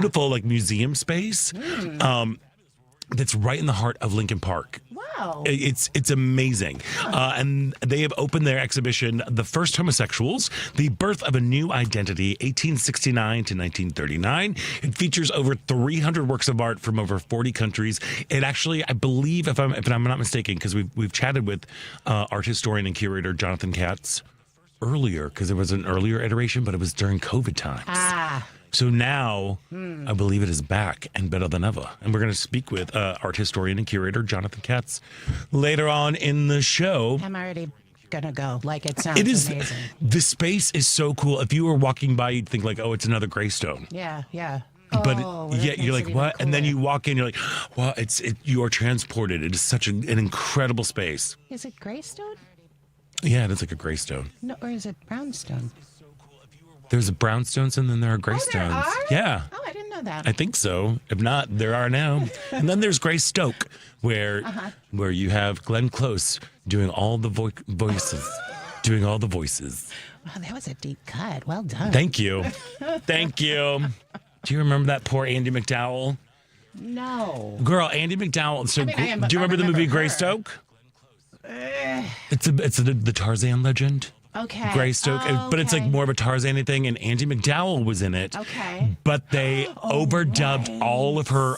beautiful like museum space. That's right in the heart of Lincoln Park. Wow. It's amazing. And they have opened their exhibition, The First Homosexuals, The Birth of a New Identity, 1869 to 1939. It features over 300 works of art from over 40 countries. It actually, I believe, if I'm not mistaken, because we've chatted with art historian and curator Jonathan Katz earlier, because there was an earlier iteration, but it was during COVID times. So now, I believe it is back and better than ever. And we're going to speak with art historian and curator Jonathan Katz later on in the show. I'm already going to go. Like, it sounds amazing. The space is so cool. If you were walking by, you'd think like, oh, it's another Greystone. Yeah. But you're like, what? And then you walk in, you're like, well, you are transported. It is such an incredible space. Is it Greystone? Yeah, it is like a Greystone. No, or is it Brownstone? There's brownstones and then there are greystones. Oh, there are? Yeah. Oh, I didn't know that. I think so. If not, there are now. And then there's Greystoke, where you have Glenn Close doing all the voices. Doing all the voices. Wow, that was a deep cut. Well done. Thank you. Thank you. Do you remember that poor Andie MacDowell? No. Girl, Andie MacDowell. So, do you remember the movie her. Greystoke? It's the Tarzan legend. Okay. Greystoke, but it's like more of a Tarzan thing, and Andie MacDowell was in it. Okay. But they overdubbed all of her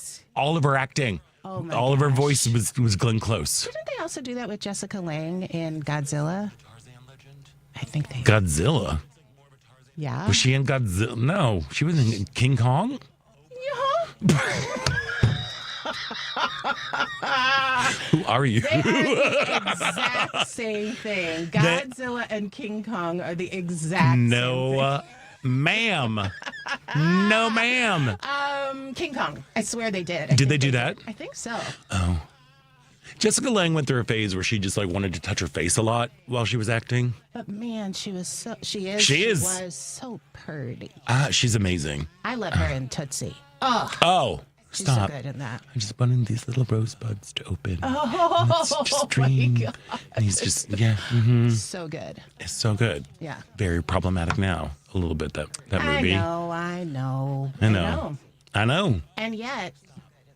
acting. Oh my all of her gosh. voice was Glenn Close. Didn't they also do that with Jessica Lange in Godzilla? I think they. Godzilla? Yeah. Was she in Godzilla? No, she was in King Kong. Yeah. Who are you? They are the exact same thing. Godzilla and King Kong are the exact same thing. Ma'am. No, ma'am. King Kong. I swear they did. Did they do that? I think so. Oh. Jessica Lange went through a phase where she just like wanted to touch her face a lot while she was acting. But man, she was so so pretty. She's amazing. I love her in Tootsie. Oh. She's Stop. so good in that. I just wanted these little rosebuds to open. Oh, it's just dream. And he's just, So good. It's so good. Yeah. Very problematic now, a little bit, that movie. I know. And yet,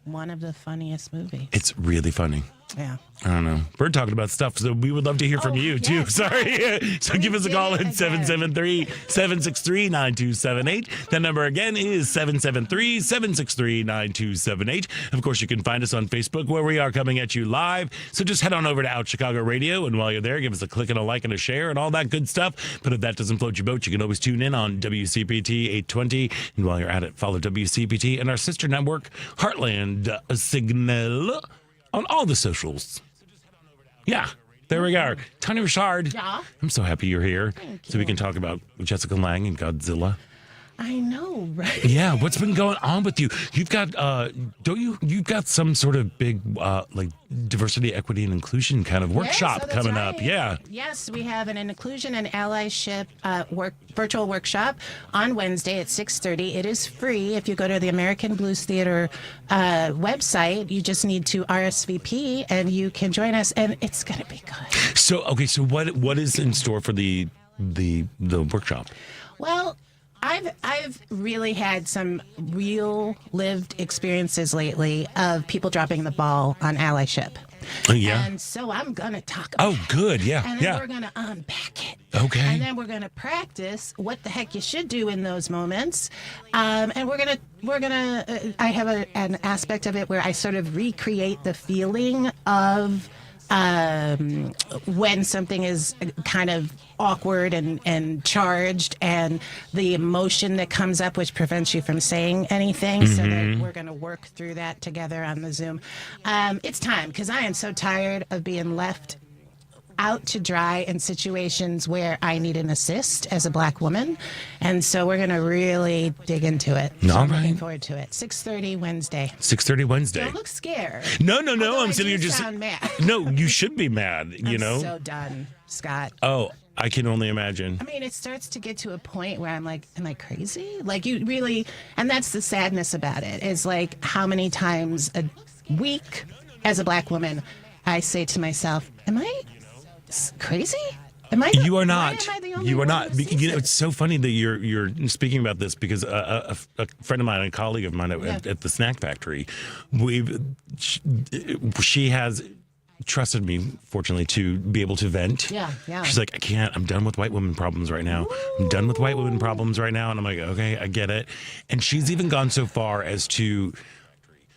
one of the funniest movies. It's really funny. Yeah. I don't know. We're talking about stuff, so we would love to hear from you, too. Yes. Sorry. So give us a call at 773-763-9278. That number again is 773-763-9278. Of course, you can find us on Facebook, where we are coming at you live. So just head on over to Out Chicago Radio, and while you're there, give us a click and a like and a share and all that good stuff. But if that doesn't float your boat, you can always tune in on WCPT 820. And while you're at it, follow WCPT and our sister network, Heartland Signal, on all the socials. Yeah, there we are. Tony Richard. Yeah. I'm so happy you're here. Thank So we you. can talk about Jessica Lange and Godzilla. I know, right? Yeah, what's been going on with you? You've got, you've got some sort of big, like, diversity, equity, and inclusion kind of workshop that's coming right. up. Yeah. Yes, we have an inclusion and allyship virtual workshop on Wednesday at 6:30. It is free. If you go to the American Blues Theater website, you just need to RSVP and you can join us, and it's going to be good. So, okay, so what is in store for the workshop? Well, I've really had some real lived experiences lately of people dropping the ball on allyship. Oh, yeah. And so I'm going to talk about Oh, good. Yeah. And then yeah. we're going to unpack it. Okay. And then we're going to practice what the heck you should do in those moments. And we're going to, I have an aspect of it where I sort of recreate the feeling of when something is kind of awkward and charged, and the emotion that comes up, which prevents you from saying anything. So that we're going to work through that together on the Zoom. It's time, because I am so tired of being left out to dry in situations where I need an assist as a Black woman. And so we're going to really dig into it. So All I'm right. looking forward to it. 6:30 Wednesday. 6:30 Wednesday. Don't look scared. No. Although I'm I sitting do here just. sound mad. No, you should be mad. You I'm know. so done, Scott. Oh, I can only imagine. I mean, it starts to get to a point where I'm like, am I crazy? Like, you really, and that's the sadness about it, is like how many times a week as a Black woman I say to myself, am I crazy? Am I? You are why not. am I the only You are one not. who sees You know, it? it's so funny that you're speaking about this because a friend of mine, a colleague of mine at the snack factory, she has trusted me, fortunately, to be able to vent. Yeah. She's like, I can't. I'm done with white women problems right now. I'm done with white women problems right now. And I'm like, okay, I get it. And she's even gone so far as to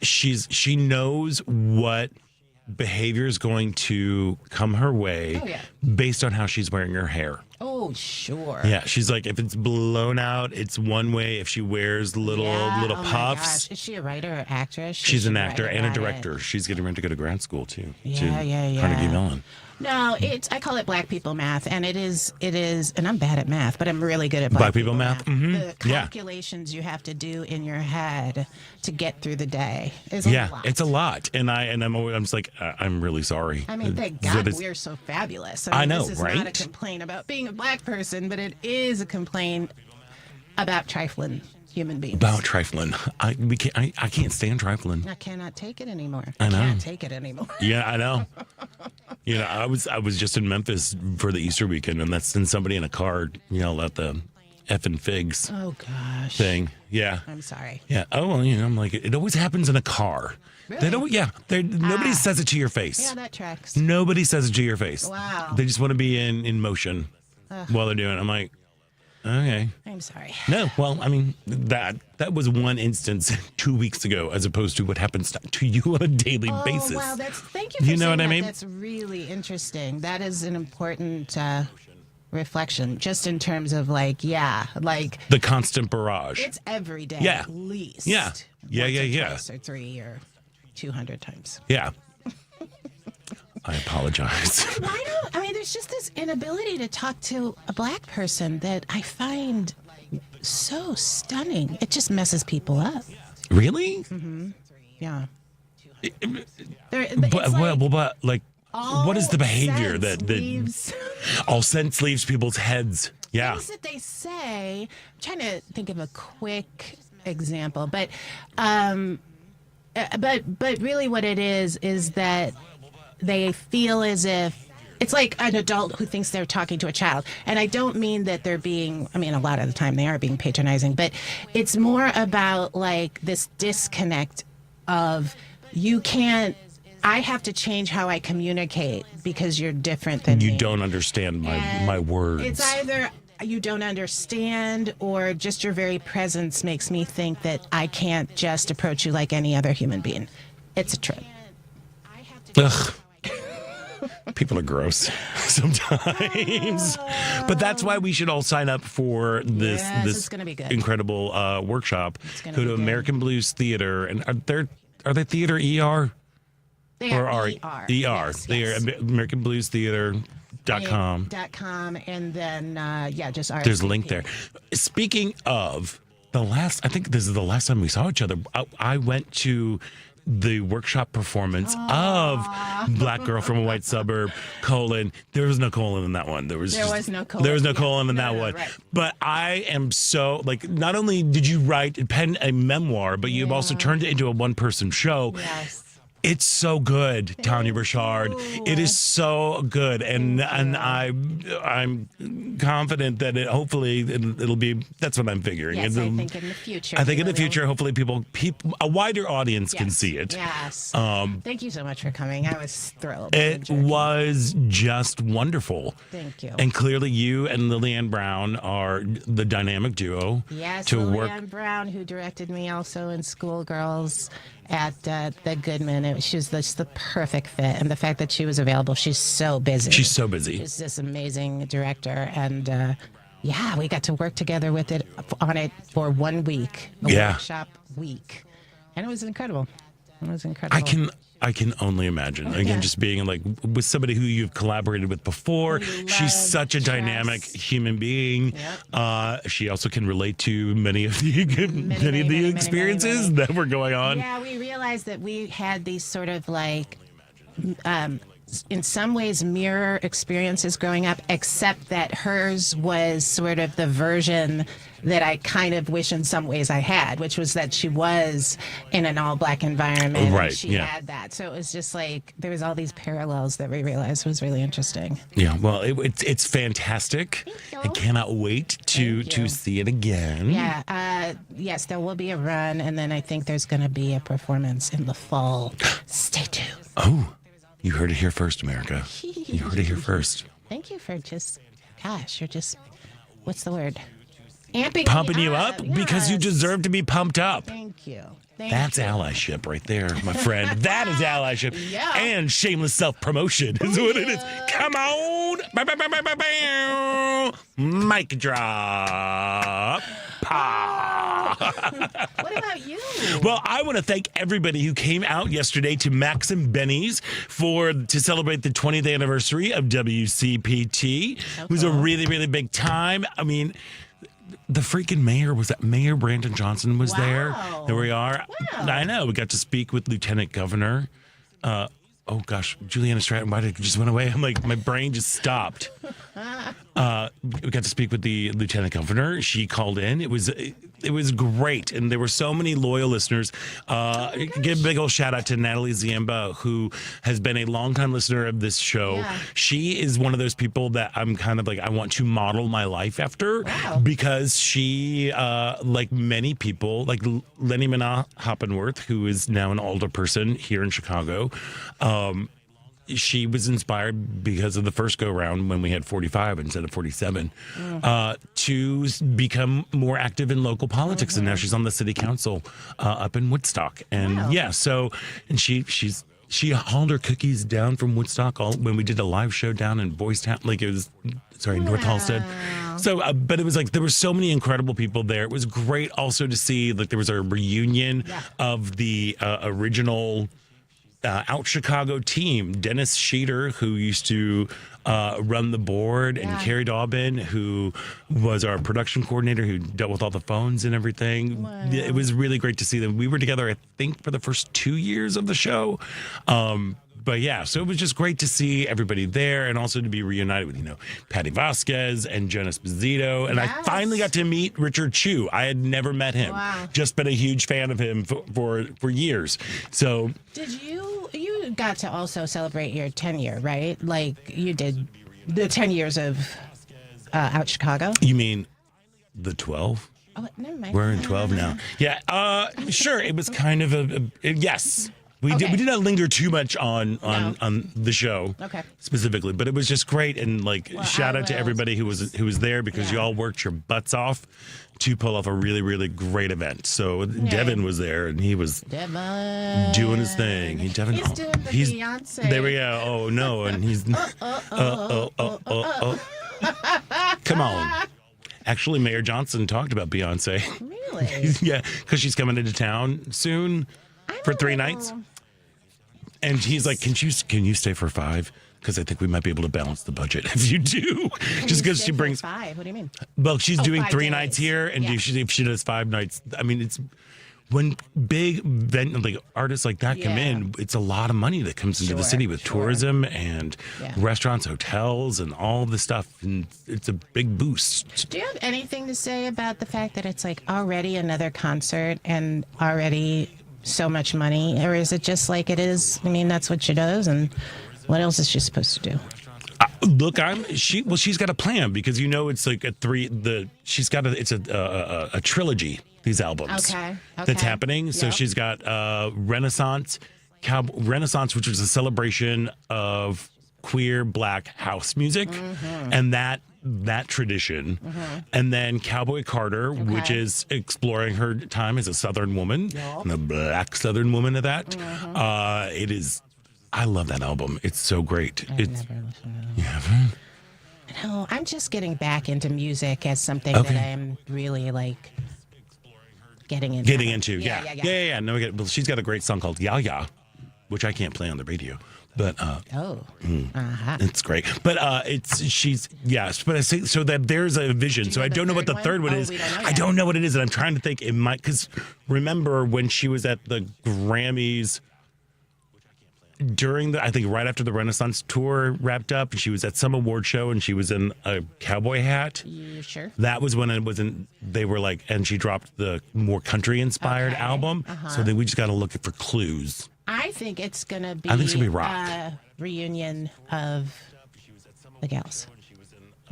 she knows what behavior is going to come her way Oh, yeah. based on how she's wearing her hair. Oh, sure. Yeah, she's like, if it's blown out, it's one way. If she wears little Oh my puffs, gosh. Is she a writer or actress? she's She an should actor write and a about it. director. She's getting ready to go to grad school too. Yeah, to yeah. Carnegie Mellon. No, I call it black people math, and it is, and I'm bad at math, but I'm really good at Black people math? Mhm. The Yeah. calculations you have to do in your head to get through the day is a Yeah, lot. it's a lot, and I'm just like, I'm really sorry. I mean, thank that God it's- we're so fabulous. I mean, know, this is not a right? complaint about being a black person, but it is a complaint about trifling human beings. about trifling. I can't stand trifling. I cannot take it anymore. I know. Can't take it anymore. Yeah, I know. You know, I was just in Memphis for the Easter weekend, and then somebody in a car yelled out the effing figs Oh gosh. thing. Yeah. I'm sorry. Yeah. Oh, well, you know, I'm like, it always happens in a car. They Really? don't. Yeah. Nobody says it to your face. Yeah, that tracks. Nobody says it to your face. Wow. They just want to be in motion while they're doing it. I'm like, okay. I'm sorry. No. Well, I mean, that was one instance 2 weeks ago, as opposed to what happens to you on a daily basis. Oh, wow. Thank you for You know saying what I that. mean? That's really interesting. That is an important reflection, just in terms of like The constant barrage. it's every day Yeah. at least. Yeah. Yeah, once yeah, or yeah. twice or 3 or 200 times. Yeah. I apologize. Why don't, I mean, there's just this inability to talk to a black person that I find so stunning. It just messes people up. Really? Yeah. But like, what is the behavior that leaves all sense leaves people's heads? Yeah. things that they say? I'm trying to think of a quick example, but really what it is that they feel as if it's like an adult who thinks they're talking to a child. And I don't mean that they're being, I mean, a lot of the time they are being patronizing, but it's more about like this disconnect of I have to change how I communicate because you're different than me. You don't understand my words. It's either you don't understand or just your very presence makes me think that I can't just approach you like any other human being. It's a trip. Ugh. People are gross sometimes. But that's why we should all sign up for this Yes, this it's gonna be good. incredible workshop. gonna Go be to good. American Blues Theater, and are they theater ER They or are are ER. Yes, they are American Blues Theater.com. .com, and then just RSVP. There's a link there. Speaking of I think this is the last time we saw each other. I went to the workshop performance of Black Girl from a White Suburb, : there was no colon in that one. There was no colon. There was no Yeah. colon in No, that no, one. right. But I am so, like, not only did you pen a memoir, but you've also turned it into a one-person show. Yes. It's so good, Tanya Burchard. It is so good, and I'm confident that hopefully it'll be. That's what I'm figuring. Yes, I It'll- think in the future. I think in the it'll- future, hopefully, a wider audience can Yes. see it. Yes. Thank you so much for coming. I was thrilled. It was just wonderful. Thank you. And clearly, you and Lillian Brown are the dynamic duo Yes, to work. Lillian Brown, who directed me also in Schoolgirls at the Goodman. She was just the perfect fit. And the fact that she was available, she's so busy. She's so busy. She's this amazing director. And we got to work together on it for 1 week, a Yeah. workshop week. And it was incredible. It was incredible. I can only imagine. Again, Yeah. just being like with somebody who you've collaborated with before. Who She's love, such a dynamic trust. human being. She also can relate to many of the many, experiences many. that were going on. Yeah, we realized that we had these sort of like in some ways mirror experiences growing up, except that hers was sort of the version that I kind of wish in some ways I had, which was that she was in an all black environment. Right, And she yeah. had that. So it was just like there was all these parallels that we realized was really interesting. Yeah, well, it's fantastic. you. I cannot wait to Thank you. see it again. Yeah. Yes, there will be a run, and then I think there's going to be a performance in the fall. Stay tuned. Oh, you heard it here first, America. You heard it here first. Thank you for just, gosh, you're just, what's the word? Amping Pumping me you up because you Yes. deserve to be pumped up. Thank you. Thank That's you. allyship right there, my friend. That is allyship. Yeah. And shameless self-promotion is what it is. Come on. Bow, bow, bow, bow, bow, bow. Mic drop. Pa. What about you? Well, I want to thank everybody who came out yesterday to Maxim Benny's to celebrate the 20th anniversary of WCPT. It was a really, really big time. I mean, the freaking Mayor Brandon Johnson was there. Wow. There we are. Wow. I know. We got to speak with Lieutenant Governor. Oh gosh, Juliana Stratton, why did it just went away? I'm like, my brain just stopped. We got to speak with the Lieutenant Governor. She called in. It was great, and there were so many loyal listeners. Give a big old shout out to Natalie Ziemba, who has been a longtime listener of this show. Yeah. She is one of those people that I'm kind of like I want to model my life after because she, like many people, like Lenny Mana Hoppenworth, who is now an older person here in Chicago. She was inspired because of the first go round when we had 45 instead of 47 to become more active in local politics. And now she's on the city council up in Woodstock. And yeah, so, and she hauled her cookies down from Woodstock when we did a live show down in Boys Town, like it was, sorry, North Halstead. So, but it was like there were so many incredible people there. It was great also to see like there was a reunion of the original Out Chicago team. Dennis Sheeter, who used to run the board, and Carrie Dobbin, who was our production coordinator, who dealt with all the phones and everything. Wow. It was really great to see them. We were together, I think, for the first 2 years of the show. But yeah, so it was just great to see everybody there and also to be reunited with, Patty Vasquez and Jonas Esposito. And I finally got to meet Richard Chu. I had never met him. Wow. Just been a huge fan of him for years. So Did you got to also celebrate your 10-year, right? Like you did the 10 years of Out Chicago? you mean the 12? Oh, never mind. We're in 12 now. Yeah, sure. It was kind of yes. We did not linger too much on the show specifically, but it was just great, and shout out to everybody who was there because y'all worked your butts off to pull off a really, really great event. So Devin was there, and he was doing his thing. He's doing the Beyonce. There we go. Oh no, and he's come on. Actually, Mayor Johnson talked about Beyonce. Really? Yeah, because she's coming into town soon for 3 nights. And he's like, can you stay for 5? Because I think we might be able to balance the budget if you do. Just because she brings 5. What do you mean? Well, she's doing 5 3 days. nights here, and if she does 5 nights, I mean, it's when big artists like that come in, it's a lot of money that comes into the city with tourism and restaurants, hotels, and all the stuff, and it's a big boost. Do you have anything to say about the fact that it's like already another concert and already so much money, or is it just like it is? I mean, that's what she does, and what else is she supposed to do? Look, she's got a plan because it's like it's a trilogy. These albums that's happening. So she's got Renaissance, which was a celebration of queer Black house music, and that tradition, and then Cowboy Carter, which is exploring her time as a Southern woman, and a Black Southern woman at that. It is. I love that album. It's so great. Never listened to it. You haven't? No, I'm just getting back into music as something that I'm really like getting into. Yeah. No, well, she's got a great song called "Ya Ya," which I can't play on the radio, but it's great. But But I say so that there's a vision. So I don't know what the third one is. I don't know what it is, and I'm trying to think. It might, because remember when she was at the Grammys. I think right after the Renaissance tour wrapped up, she was at some award show and she was in a cowboy hat. You sure? That was when it wasn't, they were like, and she dropped the more country inspired album. So then we just got to look for clues. I think it's going to be, rock. A reunion of the gals.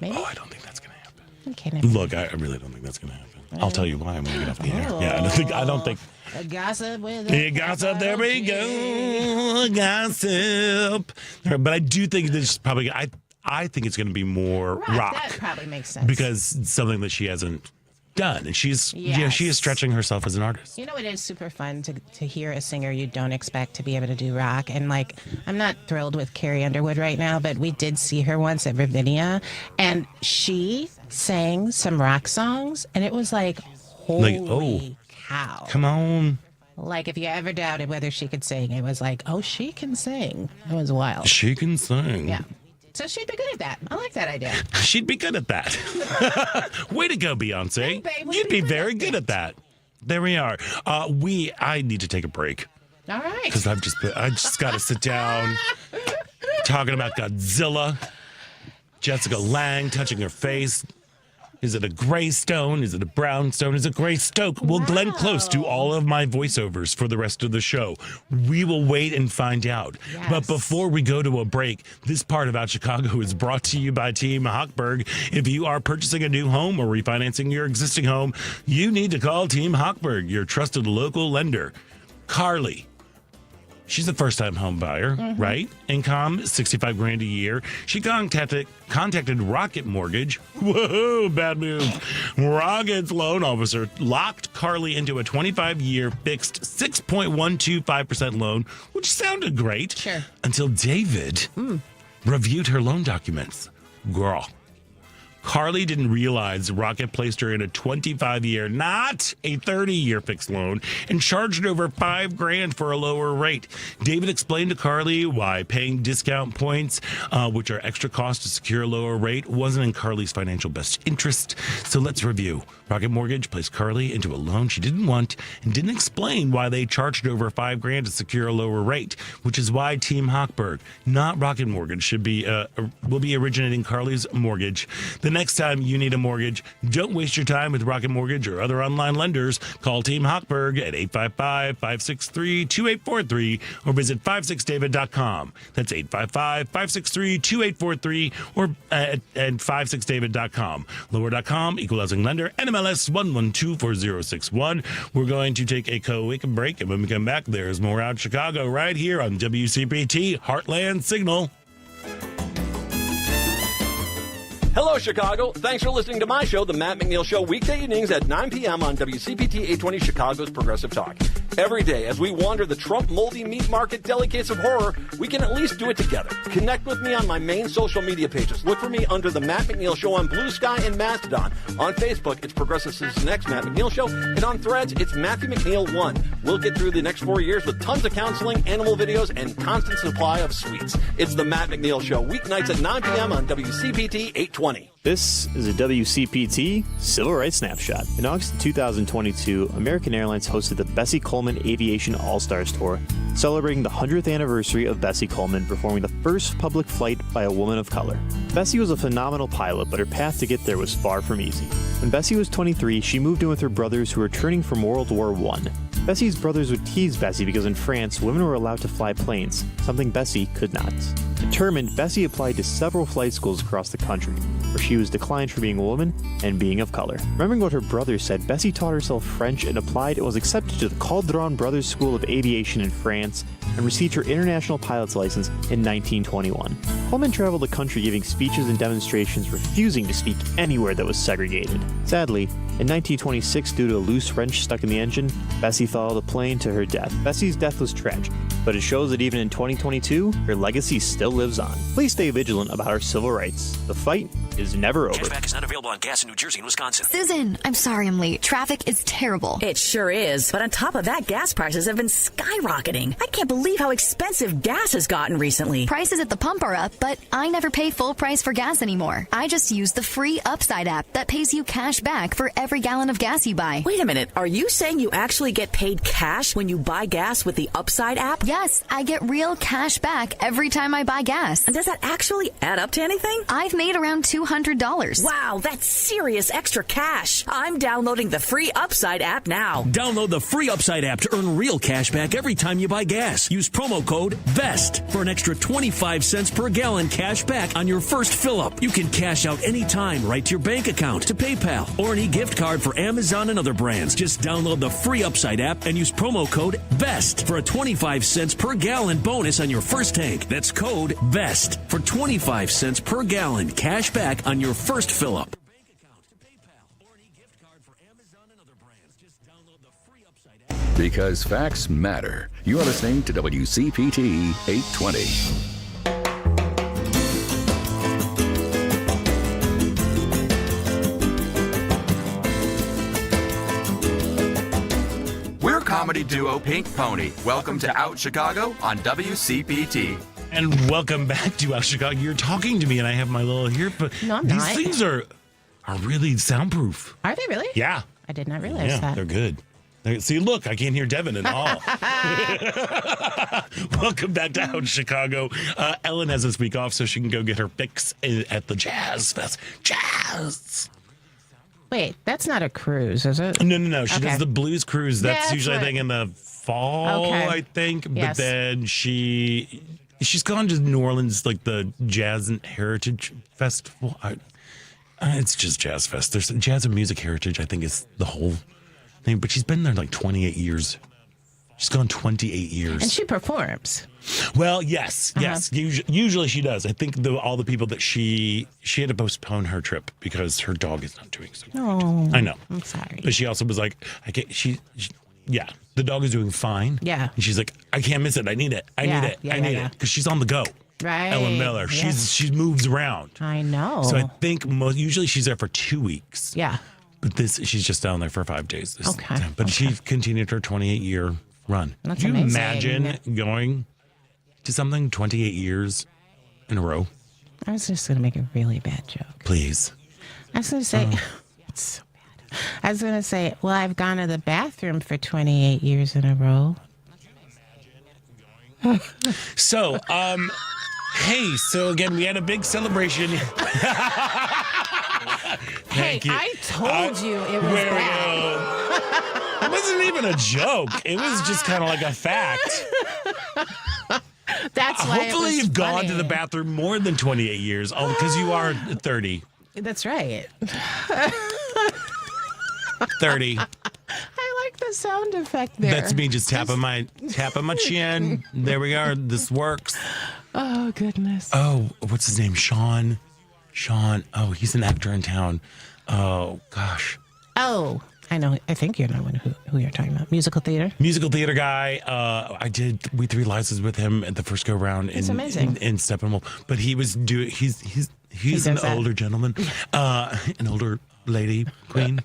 Maybe? Oh, I don't think that's going to happen. Okay, never mind. Look, I really don't think that's going to happen. I'll tell you why. I'm going to get off the air. Yeah, I don't think. A gossip with a gossip. There we go. Gossip. But I do think this is probably. I think it's going to be more rock. That probably makes sense because it's something that she hasn't done, and she is stretching herself as an artist. You know, it is super fun to hear a singer you don't expect to be able to do rock. And like, I'm not thrilled with Carrie Underwood right now, but we did see her once at Ravinia, and she sang some rock songs, and it was like, holy cow! Come on. Like, if you ever doubted whether she could sing, it was like, oh, she can sing. It was wild. She can sing. Yeah. So she'd be good at that. I like that idea. She'd be good at that. Way to go, Beyonce. You'd be very good at that. There we are. I need to take a break. All right. Because I just got to sit down talking about Godzilla. Jessica Lange touching her face. Is it a gray stone? Is it a brown stone? Is it Gray Stoke? Will Glenn Close do all of my voiceovers for the rest of the show? We will wait and find out. Yes. But before we go to a break, this part about Chicago is brought to you by Team Hochberg. If you are purchasing a new home or refinancing your existing home, you need to call Team Hochberg, your trusted local lender. Carly. She's a first-time home buyer, right? Income, $65,000 a year. She contacted Rocket Mortgage. Whoa, bad move. Rocket's loan officer locked Carly into a 25-year fixed 6.125% loan, which sounded great. Sure. Until David reviewed her loan documents. Girl. Carly didn't realize Rocket placed her in a 25-year, not a 30-year fixed loan, and charged over $5,000 for a lower rate. David explained to Carly why paying discount points, which are extra cost to secure a lower rate, wasn't in Carly's financial best interest. So let's review. Rocket Mortgage placed Carly into a loan she didn't want and didn't explain why they charged over $5,000 to secure a lower rate, which is why Team Hochberg, not Rocket Mortgage, will be originating Carly's mortgage. The next time you need a mortgage, don't waste your time with Rocket Mortgage or other online lenders. Call Team Hochberg at 855-563-2843 or visit 56david.com. That's 855-563-2843 or at 56david.com. Lower.com, equal housing lender, NMLS 1124061. We're going to take a quick break, and when we come back, there's more out Chicago right here on WCPT Heartland Signal. Hello, Chicago. Thanks for listening to my show, The Matt McNeil Show, weekday evenings at 9 p.m. on WCPT 820 Chicago's Progressive Talk. Every day, as we wander the Trump moldy meat market delicates of horror, we can at least do it together. Connect with me on my main social media pages. Look for me under The Matt McNeil Show on Blue Sky and Mastodon. On Facebook, it's Progressive Citizen X Matt McNeil Show. And on Threads, it's Matthew McNeil 1. We'll get through the next 4 years with tons of counseling, animal videos, and constant supply of sweets. It's The Matt McNeil Show, weeknights at 9 p.m. on WCPT 820. This is a WCPT Civil Rights Snapshot. In August of 2022, American Airlines hosted the Bessie Coleman Aviation All-Stars Tour, celebrating the 100th anniversary of Bessie Coleman performing the first public flight by a woman of color. Bessie was a phenomenal pilot, but her path to get there was far from easy. When Bessie was 23, she moved in with her brothers who were returning from World War I. Bessie's brothers would tease Bessie because in France, women were allowed to fly planes, something Bessie could not. Determined, Bessie applied to several flight schools across the country, where she was declined for being a woman and being of color. Remembering what her brothers said, Bessie taught herself French and applied and was accepted to the Caudron Brothers School of Aviation in France and received her international pilot's license in 1921. Coleman traveled the country giving speeches and demonstrations, refusing to speak anywhere that was segregated. Sadly, in 1926, due to a loose wrench stuck in the engine, Bessie followed the plane to her death. Bessie's death was tragic, but it shows that even in 2022, her legacy still lives on. Please stay vigilant about our civil rights. The fight is never over. Cashback is not available on gas in New Jersey and Wisconsin. Susan, I'm sorry I'm late. Traffic is terrible. It sure is. But on top of that, gas prices have been skyrocketing. I can't believe how expensive gas has gotten recently. Prices at the pump are up, but I never pay full price for gas anymore. I just use the free Upside app that pays you cash back for every gallon of gas you buy. Wait a minute. Are you saying you actually get paid cash when you buy gas with the Upside app? Yes, I get real cash back every time I buy gas. And does that actually add up to anything? I've made around $200. Wow, that's serious extra cash. I'm downloading the free Upside app now. Download the free Upside app to earn real cash back every time you buy gas. Use promo code VEST for an extra 25 cents per gallon cash back on your first fill-up. You can cash out anytime right to your bank account, to PayPal, or an e-gift card for Amazon and other brands. Just download the free Upside app and use promo code VEST for a 25 cents per gallon bonus on your first tank. That's code VEST for 25 cents per gallon cash back on your first fill-up. Because facts matter. You are listening to WCPT 820. We're comedy duo Pink Pony. Welcome to Out Chicago on WCPT. And welcome back to Out Chicago. You're talking to me, and I have my little here, but No, I'm these not. things are really soundproof. Are they really? Yeah. I did not realize Yeah, that. they're good. See, look, I can't hear Devin at all. Welcome back to Out Chicago. Ellen has this week off, so she can go get her fix at the Jazz Fest. Jazz! Wait, that's not a cruise, is it? No. She Okay. does the blues cruise. That's That's usually, I right. think, in the fall, Okay. I think. But Yes. then she's gone to New Orleans, like the Jazz and Heritage Festival. It's just Jazz Fest. There's Jazz and Music Heritage, I think, is the whole thing. But she's been there like 28 years. She's gone 28 years. And she performs. Well, yes. Usually she does. I think all the people that she had to postpone her trip because her dog is not doing so good. Oh, I know. I'm sorry. But she also was like, yeah, the dog is doing fine. Yeah. And she's like, I can't miss it. I need it. I Yeah, need it. yeah, I need yeah. it. Because she's on the go. Right. Ellen Miller. Yeah. She moves around. I know. So I think usually she's there for 2 weeks. Yeah. But she's just down there for 5 days. This Okay, time. But she continued her 28-year run. That's Can you amazing. imagine going to something 28 years in a row? I was just going to make a really bad joke. Please. I was going to say, it's so bad. I was going to say, well, I've gone to the bathroom for 28 years in a row. So, hey, so again, we had a big celebration. Thank you. I told you it was There we bad. go. It wasn't even a joke. It was just kind of like a fact. That's why Hopefully it was you've gone funny. to the bathroom more than 28 years. Oh, because you are 30. That's right. 30. I like the sound effect there. That's me just tapping my chin. There we are. This works. Oh, goodness. Oh, what's his name? Sean. Oh, he's an actor in town. Oh, gosh. Oh, I know. I think you know who you're talking about. Musical theater. Musical theater guy. I did We Three Licenses with him at the first go round in amazing. in Steppenwolf. But he was doing. He's an does that. older gentleman, an older lady queen.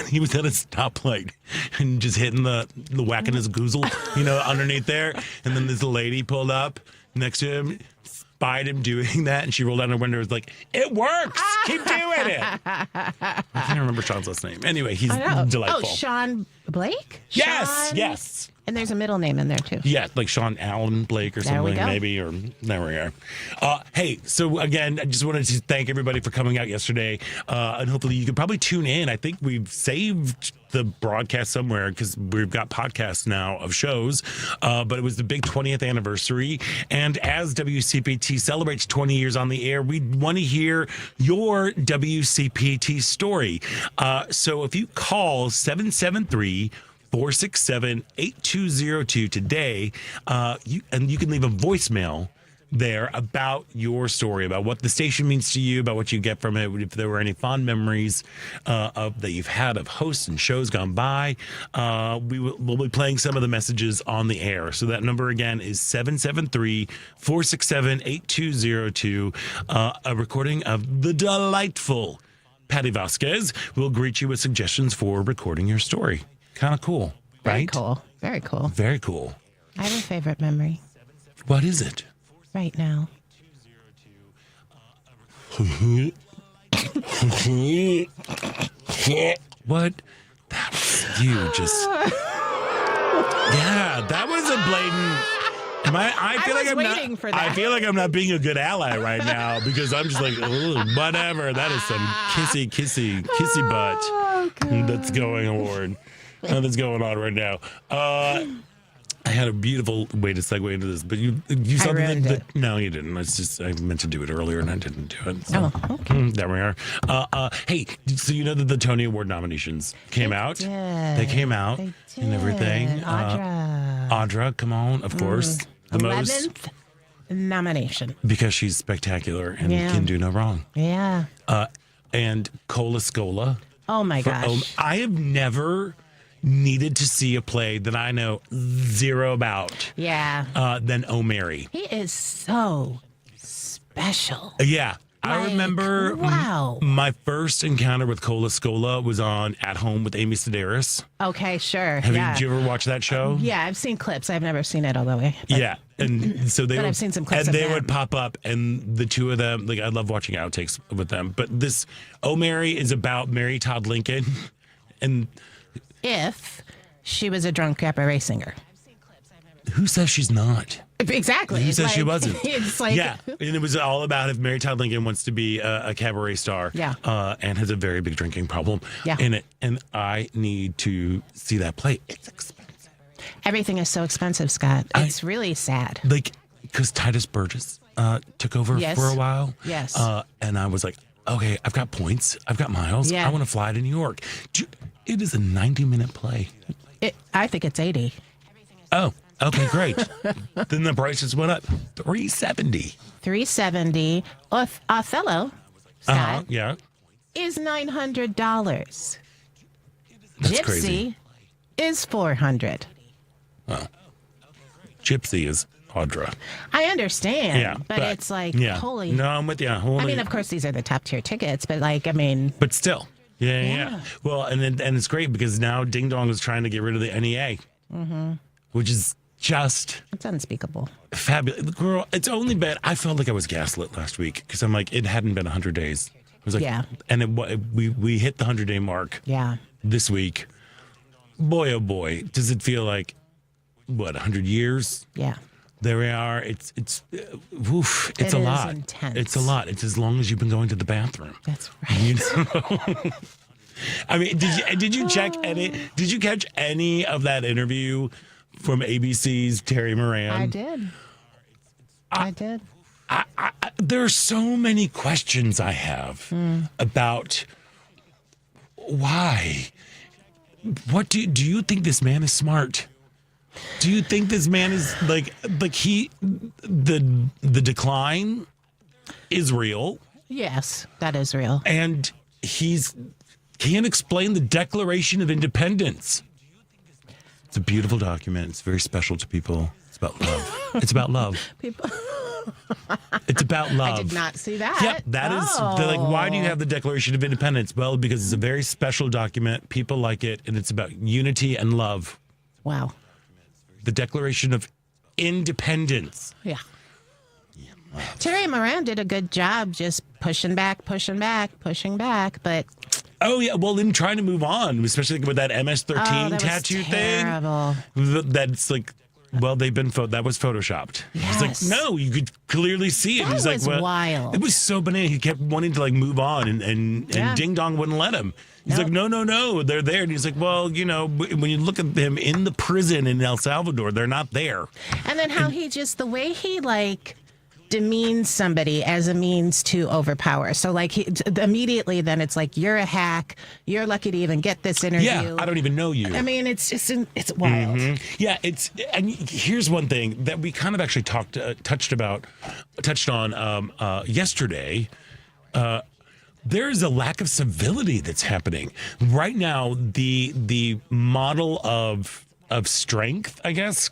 He was at a stoplight and just hitting the whacking his goozle, underneath there. And then this lady pulled up next to him, spied him doing that, and she rolled down her window and was like, "It works! Keep doing it!" I can't remember Sean's last name. Anyway, he's I know. delightful. Oh, Sean Blake? Yes, Sean- yes. And there's a middle name in there, too. Yeah, like Sean Allen Blake or There we something, go. maybe, or there we are. Hey, so again, I just wanted to thank everybody for coming out yesterday, and hopefully you could probably tune in. I think we've saved the broadcast somewhere because we've got podcasts now of shows, but it was the big 20th anniversary, and as WCPT celebrates 20 years on the air, we want to hear your WCPT story. So if you call 773-467-8202 today, you can leave a voicemail there about your story, about what the station means to you, about what you get from it, if there were any fond memories that you've had of hosts and shows gone by. We'll be playing some of the messages on the air. So that number again is 773-467-8202. A recording of the delightful Patty Vasquez will greet you with suggestions for recording your story. Kind of cool, Very right? cool. Very cool. Very cool. I have a favorite memory What is it? right now. What? That was you just. Yeah, that was a blatant. I feel like I'm waiting not. for that. I feel like I'm not being a good ally right now because I'm just like, "Ooh, whatever. That is some kissy butt that's going on. That's going on right now. I had a beautiful way to segue into this, but you saw ruined it. No, you didn't. It's just I meant to do it earlier and I didn't do it. So. Okay. There we are. Hey, so you know that the Tony Award nominations came out? did. They came out They and everything. did. Audra, come on, of course. The most 11th nomination. because she's spectacular and Yeah. can do no wrong. Yeah. And Cola Scola. Oh my gosh. I have never needed to see a play that I know zero about Yeah. than Oh Mary. He is so special. Yeah. I Like, remember wow. my first encounter with Cola Scola was on At Home with Amy Sedaris. Okay, sure. Did you ever watch that show? Yeah, I've seen clips. I've never seen it all the way. Yeah, and so they But would, I've seen some clips and of they them. would pop up, and the two of them, like I love watching outtakes with them. But this Oh Mary is about Mary Todd Lincoln, and If she was a drunk cabaret singer. who says she's not? Exactly. Who It's says she like- wasn't? It's like, Yeah, and it was all about if Mary Todd Lincoln wants to be a cabaret star, Yeah. and has a very big drinking problem Yeah. in it, and I need to see that play. It's expensive, everything is so expensive, Scott. It's really sad. like because Titus Burgess took over Yes. for a while. Yes. And I was like, okay, I've got points, I've got miles. Yeah. I want to fly to New York. It is a 90-minute play. I think it's 80. Oh, okay, great. Then the prices went up. $370. $370. Othello, Scott, Yeah. is $900. That's Gypsy crazy. is $400. Gypsy is Audra. I understand, Yeah. but it's like, yeah. holy. No, I'm with you. Holy. I mean, of course, these are the top tier tickets, but like, I mean, But still. Yeah. Yeah. Well, and it's great because now Ding Dong is trying to get rid of the NEA, which is just it's unspeakable. fabulous. Girl, it's only been, I felt like I was gaslit last week because I'm like, it hadn't been 100 days. I was like, Yeah. And we hit the 100-day mark Yeah. this week. Boy, oh boy, does it feel like, what, 100 years? Yeah. There we are. It's oof, it's It a is lot. intense. It's a lot. It's as long as you've been going to the bathroom. That's right. You know? I mean, did you check any? Did you catch any of that interview from ABC's Terry Moran? I did. I did. There are so many questions I have about why. What do you think this man is smart? Do you think this man is like the decline is real Yes, that is real. and he's can't explain the Declaration of Independence? It's a beautiful document. It's very special to people. It's about love. It's about love. People, It's about love. I did not see that. Yep, that is. They're like, why do you have the Declaration of Independence? Well, because it's a very special document. People like it, and it's about unity and love. Wow. The Declaration of Independence. Yeah. Terry Moran did a good job just pushing back, but Oh yeah, well, in trying to move on, especially with that MS-13 that was tattoo terrible. thing. That's like, well, that was photoshopped. He's like, Yes. no, you could clearly see it. That He's like, was well, wild. It was so banana. He kept wanting to like move on, and Yeah. Ding Dong wouldn't let him. He's Nope. like, no, they're there. And he's like, well, you know, when you look at them in the prison in El Salvador, they're not there. And then how he just, the way he like demeans somebody as a means to overpower. So like he, immediately then it's like, you're a hack. You're lucky to even get this interview. Yeah, I don't even know you. I mean, it's just, it's wild. Yeah, and here's one thing that we kind of actually touched on yesterday. There's a lack of civility that's happening right now. The model of strength, I guess,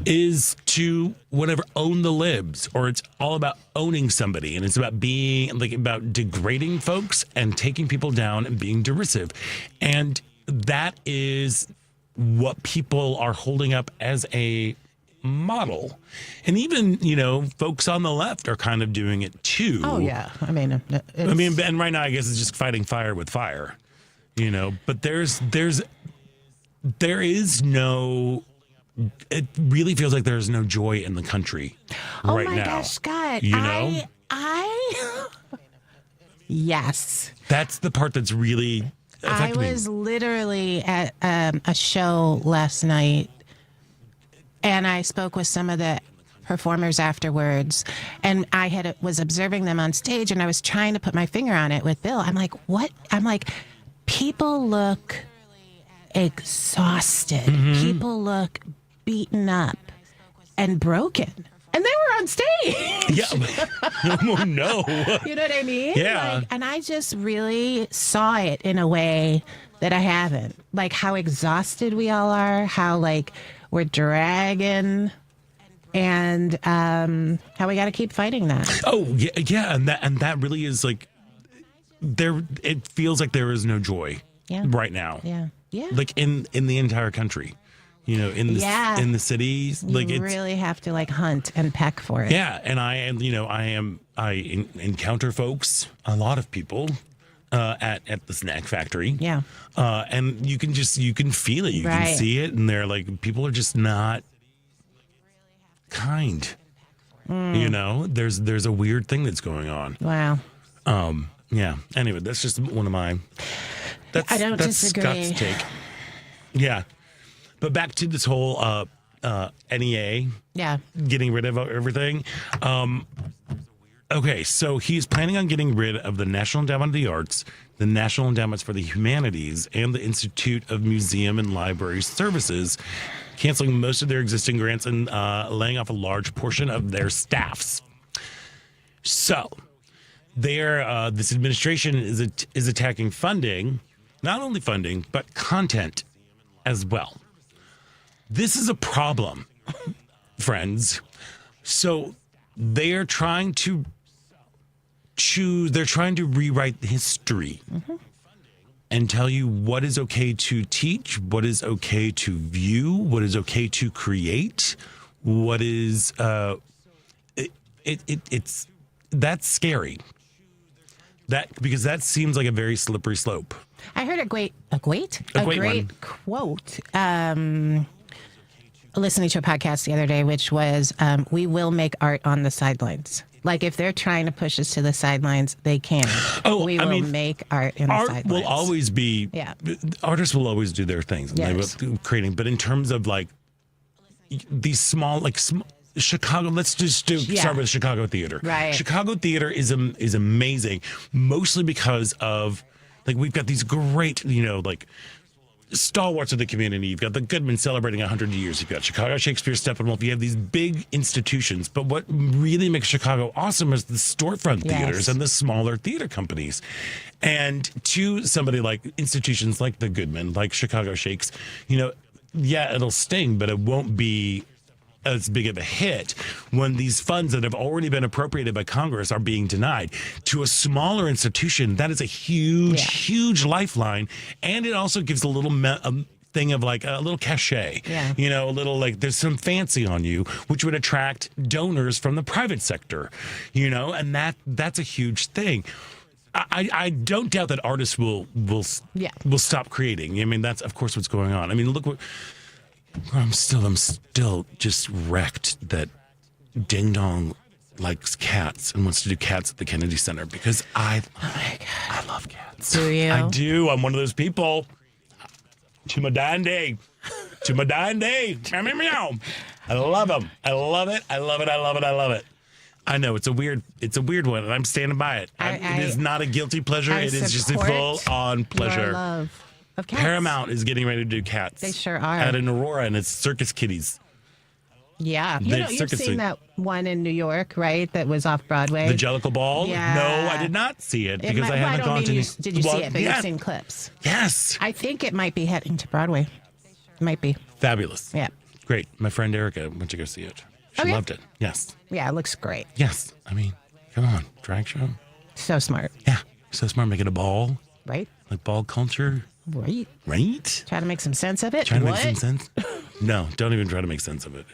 is to whatever own the libs, or it's all about owning somebody, and it's about being like about degrading folks and taking people down and being derisive, and that is what people are holding up as a model. And even, you know, folks on the left are kind of doing it too. Oh yeah. I mean, And right now I guess it's just fighting fire with fire, you know, but there is no it really feels like there's no joy in the country right now. Oh my gosh, Scott. You know? I yes. That's the part that's really I affected me. was literally at a show last night, and I spoke with some of the performers afterwards, and I was observing them on stage, and I was trying to put my finger on it with Bill. I'm like, what? I'm like, people look exhausted. Mm-hmm. People look beaten up and broken. And they were on stage. Yeah. Oh, no. You know what I mean? Yeah. And I just really saw it in a way that I haven't. Like how exhausted we all are, how like we're dragging, and how we got to keep fighting that. Oh, yeah. And that really is like, it feels like there is no joy right now. Yeah. Yeah. Like in the entire country. You know, in the cities, like you it's really have to like hunt and peck for it. yeah. And I encounter folks, a lot of people, at the snack factory. Yeah. And you can feel it, you Right. can see it, and they're like, people are just not kind. You know, there's a weird thing that's going on. Wow. Yeah. Anyway, that's just one of my. I don't that's disagree. Scott's take. Yeah. But back to this whole NEA Yeah. getting rid of everything. Okay, so he's planning on getting rid of the National Endowment of the Arts, the National Endowments for the Humanities, and the Institute of Museum and Library Services, canceling most of their existing grants and laying off a large portion of their staffs. So, this administration is attacking funding, not only funding, but content as well. This is a problem, friends. So they're trying to rewrite history and tell you what is okay to teach, what is okay to view, what is okay to create, what is it's that's scary. Because that seems like a very slippery slope. I heard a great one. quote. Listening to a podcast the other day, which was, "We will make art on the sidelines." Like if they're trying to push us to the sidelines, they can. We will make art in the sidelines. Art will always be. Yeah. Artists will always do their things. And Yes. they will creating, but in terms of like these small, Chicago. Let's just start with Chicago theater. Right. Chicago theater is amazing, mostly because of like we've got these great, stalwarts of the community. You've got the Goodman celebrating 100 years. You've got Chicago Shakespeare, Steppenwolf. You have these big institutions. But what really makes Chicago awesome is the storefront theaters and the smaller theater companies. And to somebody like institutions like the Goodman, like Chicago Shakes, it'll sting, but it won't be as big of a hit when these funds that have already been appropriated by Congress are being denied. To a smaller institution, that is a huge lifeline, and it also gives a little thing of like a little cachet, a little like there's some fancy on you, which would attract donors from the private sector, and that's a huge thing. I don't doubt that artists will stop creating. I mean, that's of course what's going on. I mean, look what. I'm still just wrecked that Ding Dong likes cats and wants to do cats at the Kennedy Center because I love cats. Do you? I do. I'm one of those people. To my dying day. Meow. I love them. I love it. I love it. I love it. I love it. I know it's a weird one, and I'm standing by it. It is not a guilty pleasure. It is just a full-on pleasure. Your love of cats. Paramount is getting ready to do cats. They sure are. At an Aurora, and it's Circus Kitties. Yeah. You've Circus seen that one in New York, right? That was off Broadway. The Jellicle Ball? Yeah. No, I did not see it because I haven't gone to. Did you see it? But you've seen clips. Yes. I think it might be heading to Broadway. It might be. Fabulous. Yeah. Great. My friend Erica went to go see it. She loved it. Yes. Yeah, it looks great. Yes. I mean, come on. Drag show. So smart. Yeah. So smart. Make it a ball. Right? Like ball culture. Right. Right? Try to make some sense of it. Trying to make some sense? No, don't even try to make sense of it.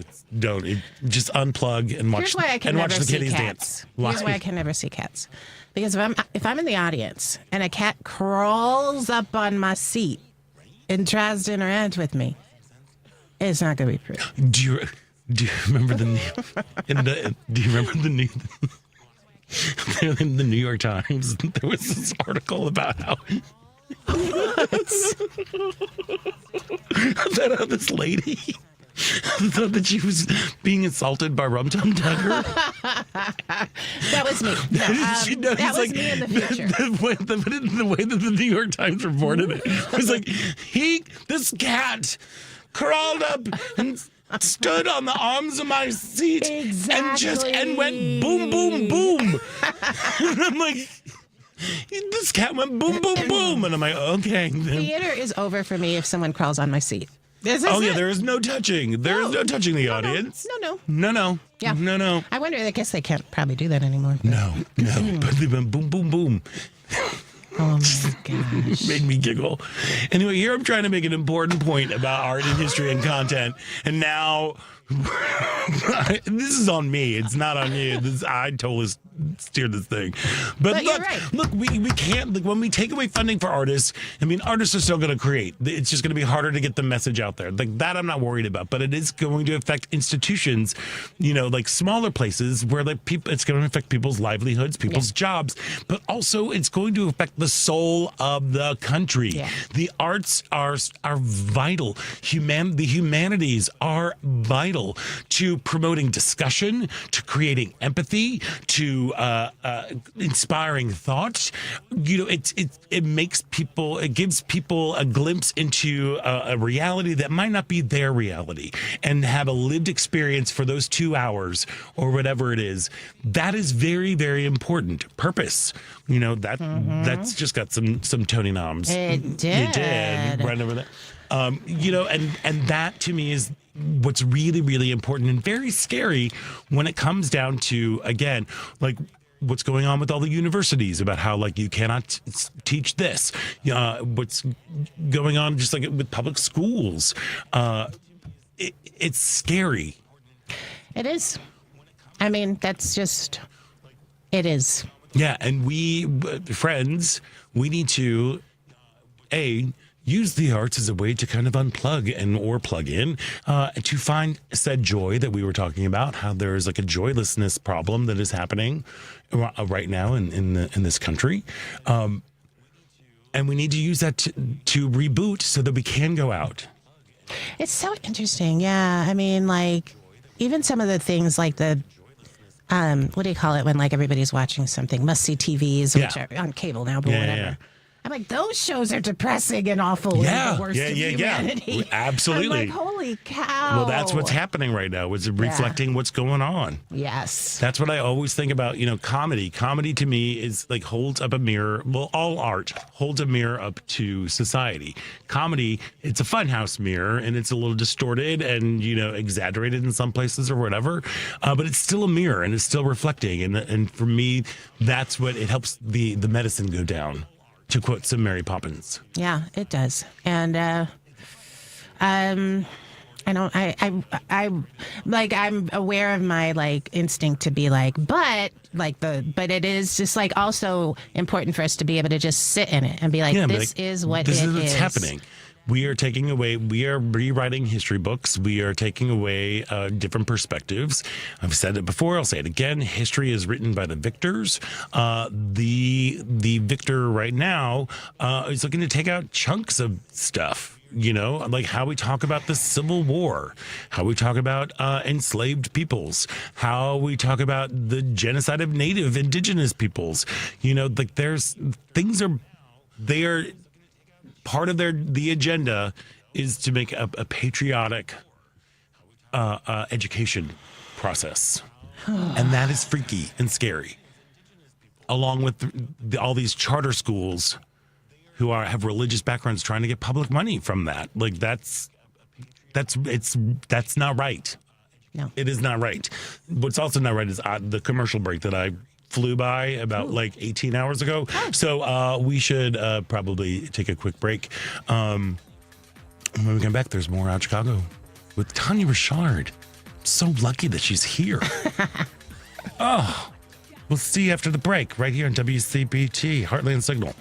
Just unplug and watch. Here's why I can and never watch the see kitties cats. dance. Here's why I can never see cats. Because if I'm in the audience and a cat crawls up on my seat and tries to interact with me, It's not going to be pretty. Do you remember the do you remember the new in the New York Times? There was this article about how that this lady thought that she was being assaulted by Rum Tum Tugger. That was me. No, that was me in the future. The way that the New York Times reported it was like, this cat crawled up and stood on the arms of my seat and went boom, boom, boom. And I'm like, this cat went boom, boom, boom. And I'm like, okay. Theater is over for me if someone crawls on my seat. There is no touching. There is no touching the audience. No. Yeah. No. I wonder, I guess they can't probably do that anymore. No. But they went boom, boom, boom. Oh my gosh. Made me giggle. Anyway, here I'm trying to make an important point about art and history and content. And now this is on me. It's not on you. I totally steered this thing. But look, you're right. Look, we can't, like, when we take away funding for artists, I mean, artists are still going to create. It's just going to be harder to get the message out there. Like that I'm not worried about, but it is going to affect institutions, like smaller places where it's going to affect people's livelihoods, people's jobs, but also it's going to affect the soul of the country. Yeah. The arts are vital. The humanities are vital to promoting discussion, to creating empathy, to inspiring thought. It makes people, it gives people a glimpse into a reality that might not be their reality, and have a lived experience for those 2 hours or whatever it is. That is very, very important. Purpose. That's just got some Tony noms. It did. It did. Right over there. And that to me is what's really, really important and very scary when it comes down to, again, like what's going on with all the universities about how, like, you cannot teach this. What's going on just like with public schools. It's scary. It is. I mean, it is. Yeah. And we need to, use the arts as a way to kind of unplug or plug in to find said joy that we were talking about, how there's like a joylessness problem that is happening right now in this country. And we need to use that to reboot so that we can go out. It's so interesting. Yeah. I mean, like, even some of the things like the, what do you call it when like everybody's watching something, must-see TVs, which are on cable now, but whatever. Yeah. I'm like, those shows are depressing and awful. And the worst of humanity. Absolutely. I'm like, holy cow. Well, that's what's happening right now. It's reflecting what's going on. Yes. That's what I always think about, comedy. Comedy to me is like holds up a mirror. Well, all art holds a mirror up to society. Comedy, it's a funhouse mirror, and it's a little distorted and, exaggerated in some places or whatever. But it's still a mirror, and it's still reflecting. And for me, that's what it helps the medicine go down. To quote some Mary Poppins. Yeah, it does. And I'm aware of my like instinct to be like, but it is just like also important for us to be able to just sit in it and be like, this is what's happening. We are rewriting history books. We are taking away different perspectives. I've said it before. I'll say it again. History is written by the victors. The victor right now is looking to take out chunks of stuff. Like how we talk about the Civil War, how we talk about enslaved peoples, how we talk about the genocide of native indigenous peoples. Like they are part of the agenda is to make a patriotic education process. And that is freaky and scary. Along with all these charter schools who have religious backgrounds trying to get public money from that. Like that's not right. No. It is not right. What's also not right is the commercial break that I flew by about like 18 hours ago. So we should probably take a quick break. When we come back, there's more Out Chicago with Tanya Richard. So lucky that she's here. We'll see you after the break right here on WCPT, Heartland Signal.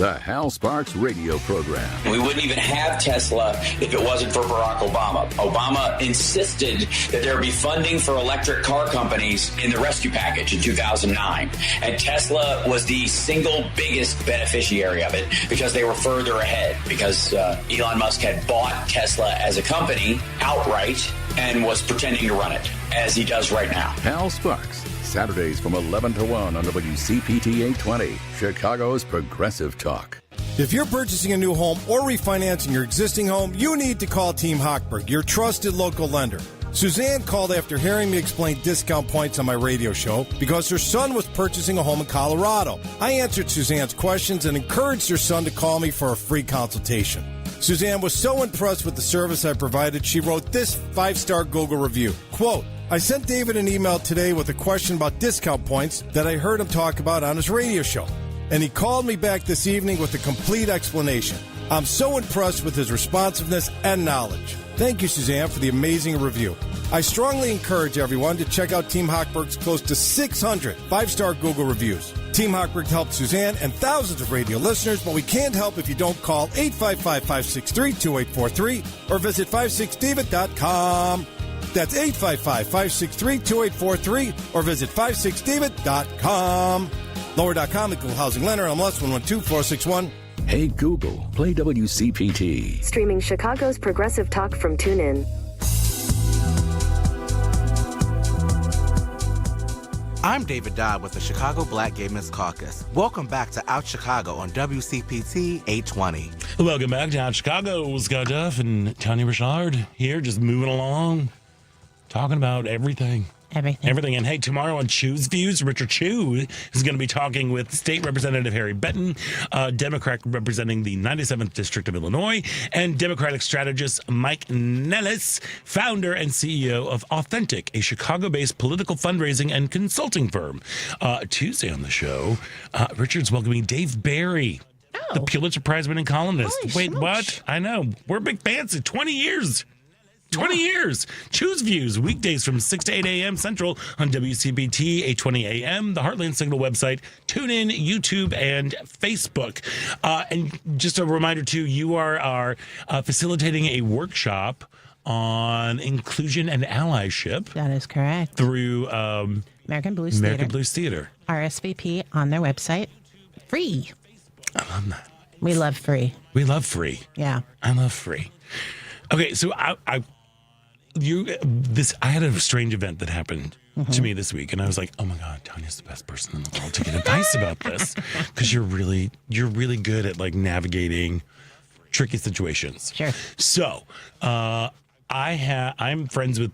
the Hal Sparks radio program. We wouldn't even have Tesla if it wasn't for Barack Obama. Obama insisted that there be funding for electric car companies in the rescue package in 2009. And Tesla was the single biggest beneficiary of it because they were further ahead, because Elon Musk had bought Tesla as a company outright and was pretending to run it, as he does right now. Hal Sparks, Saturdays from 11 to 1 on WCPT 820, Chicago's Progressive Talk. If you're purchasing a new home or refinancing your existing home, you need to call Team Hochberg, your trusted local lender. Suzanne called after hearing me explain discount points on my radio show because her son was purchasing a home in Colorado. I answered Suzanne's questions and encouraged her son to call me for a free consultation. Suzanne was so impressed with the service I provided, she wrote this 5-star Google review. Quote, I sent David an email today with a question about discount points that I heard him talk about on his radio show. And he called me back this evening with a complete explanation. I'm so impressed with his responsiveness and knowledge. Thank you, Suzanne, for the amazing review. I strongly encourage everyone to check out Team Hochberg's close to 600 5-star Google reviews. Team Hochberg helped Suzanne and thousands of radio listeners, but we can't help if you don't call 855-563-2843 or visit 56david.com. That's 855-563-2843 or visit 56david.com. Lower.com, equal housing lender, MLS 112-461. Hey Google, play WCPT. Streaming Chicago's Progressive Talk from TuneIn. I'm David Dodd with the Chicago Black Gay Men's Caucus. Welcome back to Out Chicago on WCPT 820. Welcome back to Out Chicago. Scott Duff and Tanya Richard here, just moving along, talking about everything. Everything. And hey, tomorrow on Chew's Views, Richard Chew is going to be talking with State Representative Harry Benton, Democrat representing the 97th District of Illinois, and Democratic strategist Mike Nellis, founder and CEO of Authentic, a Chicago-based political fundraising and consulting firm. Tuesday on the show, Richard's welcoming Dave Barry, the Pulitzer Prize-winning columnist. Wait, what? I know. We're big fans. 20 years. 20 years. Choose Views, weekdays from 6 to 8 a.m. Central on WCPT 820 a.m., the Heartland Signal website, TuneIn, YouTube, and Facebook. And just a reminder, too, you are facilitating a workshop on inclusion and allyship. That is correct. Through American Blues Theater. RSVP on their website. Free. I love that. We love free. We love free. Yeah. I love free. Okay, so I had a strange event that happened to me this week, and I was like, oh my God, Tanya's the best person in the world to get advice about this, because you're really good at like navigating tricky situations. Sure. So I'm friends with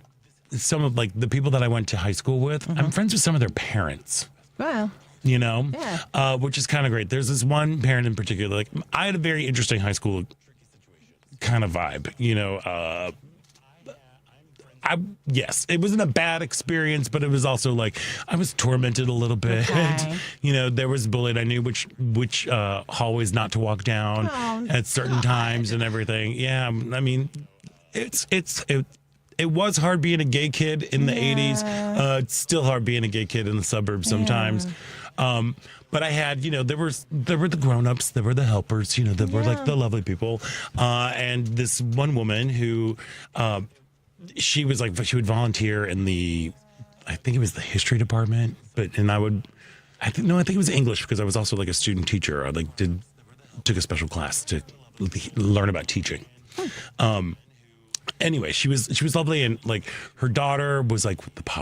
some of like the people that I went to high school with. I'm friends with some of their parents. Well. You know, yeah. Which is kind of great. There's this one parent in particular. Like, I had a very interesting high school kind of vibe, you know. Yes, it wasn't a bad experience, but it was also like I was tormented a little bit. Okay. You know, there was bullied. I knew which hallways not to walk down at certain times and everything. Yeah, I mean, it was hard being a gay kid in the 80s. It's still hard being a gay kid in the suburbs sometimes. But I had, you know, there were the grown-ups, there were the helpers, you know, there were like the lovely people. And this one woman who, she would volunteer in I think it was the history department, I think it was English, because I was also like a student teacher. I took a special class to learn about teaching. Anyway, she was lovely, and like her daughter was like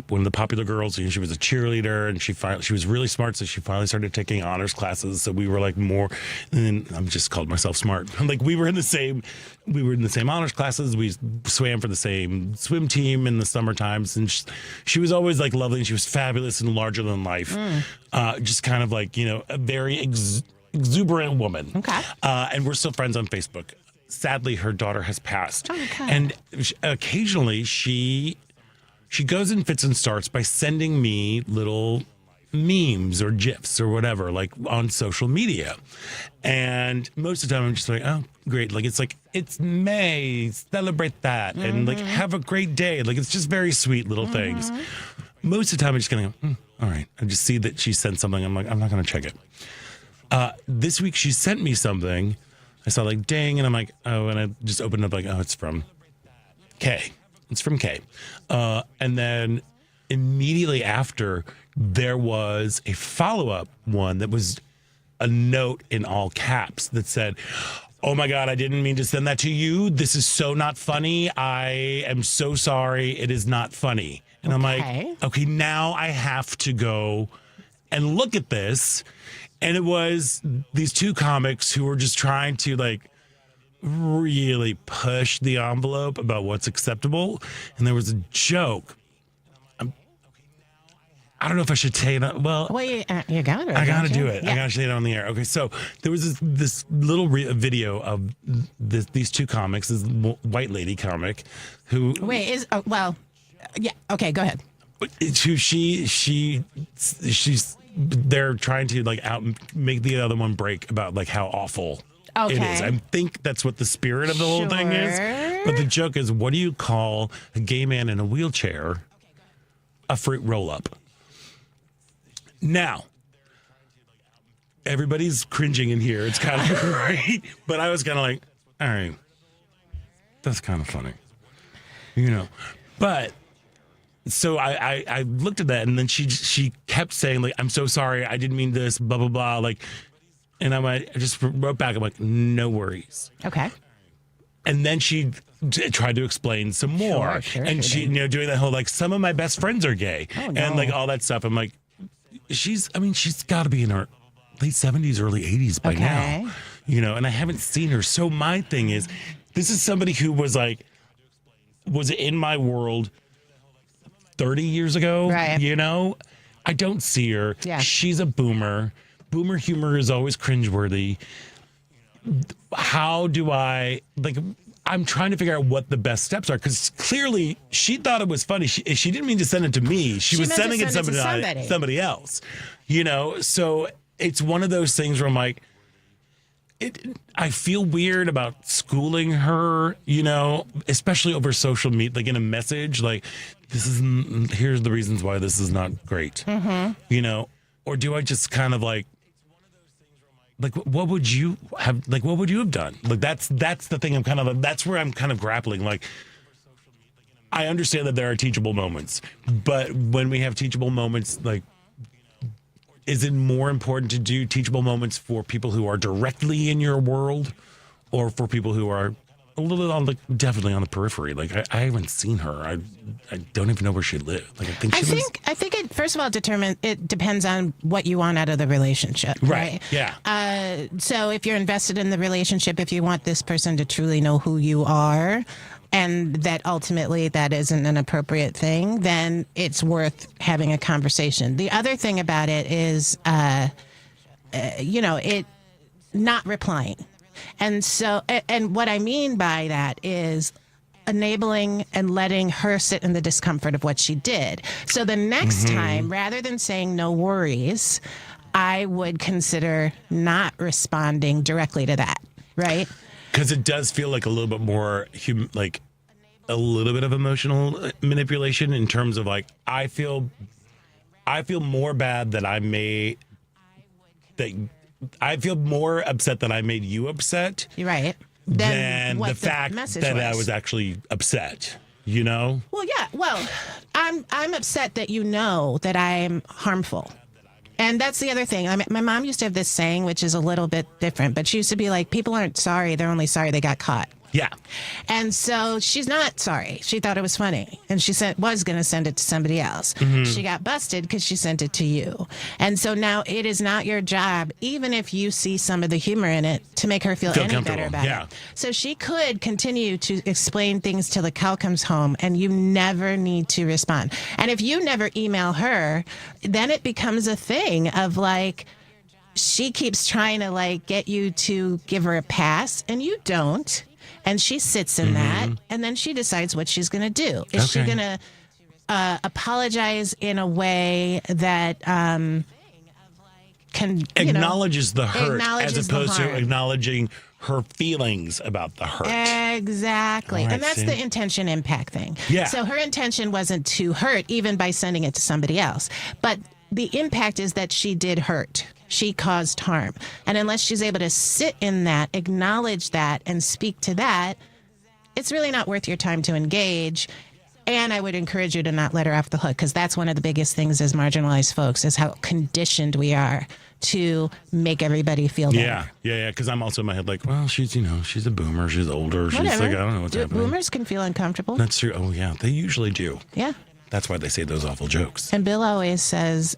one of the popular girls, and she was a cheerleader, and she was really smart, so she finally started taking honors classes. So we were like more, and I'm just called myself smart. Like we were in the same honors classes. We swam for the same swim team in the summer times, and she was always like lovely, and she was fabulous and larger than life. Just kind of like, you know, a very exuberant woman. Okay. And we're still friends on Facebook. Sadly, her daughter has passed. Okay. And occasionally she goes in fits and starts by sending me little memes or GIFs or whatever, like on social media. And most of the time I'm just like, oh, great. Like, it's May, celebrate that. And like, have a great day. Like, it's just very sweet little things. Most of the time I'm just going to go, all right. I just see that she sent something. I'm like, I'm not going to check it. This week she sent me something. I saw like dang, and I'm like, oh, and I just opened up like, oh, it's from Kay. It's from Kay. And then immediately after, there was a follow-up one that was a note in all caps that said, oh my God, I didn't mean to send that to you. This is so not funny. I am so sorry. It is not funny. And I'm like, okay, now I have to go and look at this. And it was these two comics who were just trying to like really push the envelope about what's acceptable. And there was a joke. I don't know if I should say that. Well, you got it. I got to do it. Yeah. I got to say it on the air. Okay, so there was this little video of these two comics, this white lady comic who... yeah, okay, go ahead. They're trying to like make the other one break about like how awful it is. I think that's what the spirit of the whole thing is. But the joke is, what do you call a gay man in a wheelchair a fruit roll-up? Now, everybody's cringing in here. It's kind of right. But I was kind of like, all right, that's kind of funny. You know. But so I looked at that, and then she kept saying, like, I'm so sorry. I didn't mean this, blah, blah, blah. Like, and I just wrote back. I'm like, no worries. Okay. And then she tried to explain some more. Sure, and she, doing that whole, like, some of my best friends are gay. Oh, no. And, like, all that stuff. I'm like, she's got to be in her late 70s, early 80s by now. And I haven't seen her. So my thing is, this is somebody who was in my world 30 years ago. Right. I don't see her. Yeah. She's a boomer. Boomer humor is always cringeworthy. How do I, I'm trying to figure out what the best steps are, because clearly she thought it was funny. She didn't mean to send it to me. She was sending it to somebody else. So it's one of those things where I'm like, I feel weird about schooling her, especially over social media, like in a message, like, here's the reasons why this is not great, or do I just kind of like, what would you have done? Like, that's the thing. That's where I'm kind of grappling. Like, I understand that there are teachable moments, but when we have teachable moments, like, is it more important to do teachable moments for people who are directly in your world, or for people who are a little definitely on the periphery? Like, I haven't seen her. I don't even know where she lives. Like, I think it, first of all, it depends on what you want out of the relationship. Right. Yeah. So if you're invested in the relationship, if you want this person to truly know who you are, and that ultimately that isn't an appropriate thing, then it's worth having a conversation. The other thing about it is, it not replying. And so, and what I mean by that is enabling and letting her sit in the discomfort of what she did. So the next time, rather than saying no worries, I would consider not responding directly to that, right? Because it does feel like a little bit more like a little bit of emotional manipulation in terms of, like, I feel more bad that I feel more upset that I made you upset. You're right. Than the fact that I was actually upset. Well, yeah. Well, I'm upset that you know that I'm harmful. And that's the other thing. I mean, my mom used to have this saying, which is a little bit different, but she used to be like, people aren't sorry. They're only sorry they got caught. Yeah. And so she's not sorry. She thought it was funny. And she was going to send it to somebody else. She got busted because she sent it to you. And so now it is not your job, even if you see some of the humor in it, to make her feel any better about it. So she could continue to explain things till the cow comes home, and you never need to respond. And if you never email her, then it becomes a thing of, like, she keeps trying to, like, get you to give her a pass, and you don't. And she sits in that, and then she decides what she's going to do. Is she going to apologize in a way that acknowledges the hurt, as opposed to acknowledging her feelings about the hurt? Exactly. Right, and that's the intention impact thing. Yeah. So her intention wasn't to hurt, even by sending it to somebody else. But the impact is that she did hurt. she caused harm. And unless she's able to sit in that, acknowledge that, and speak to that, it's really not worth your time to engage. And I would encourage you to not let her off the hook, because that's one of the biggest things as marginalized folks is how conditioned we are to make everybody feel better. Yeah. Because I'm also in my head like, well, she's a boomer. She's older. She's Whatever. like, I don't know what's happening. Boomers can feel uncomfortable. That's true. Oh, yeah. They usually do. Yeah. That's why they say those awful jokes. And Bill always says,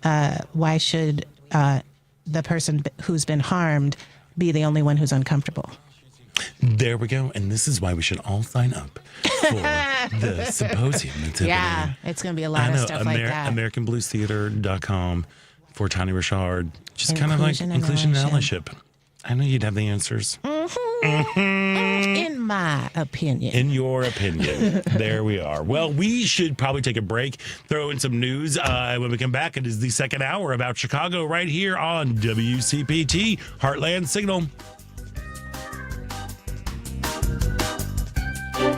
why should the person who's been harmed be the only one who's uncomfortable? There we go. And this is why we should all sign up for the symposium that's happening. Yeah, it's going to be a lot of stuff like that. AmericanBluesTheater.com for Tani Richard. Just kind of like inclusion and allyship. I know you'd have the answers. In my opinion. In your opinion. There we are. Well, we should probably take a break, throw in some news. When we come back, it is the second hour about Chicago right here on WCPT Heartland Signal.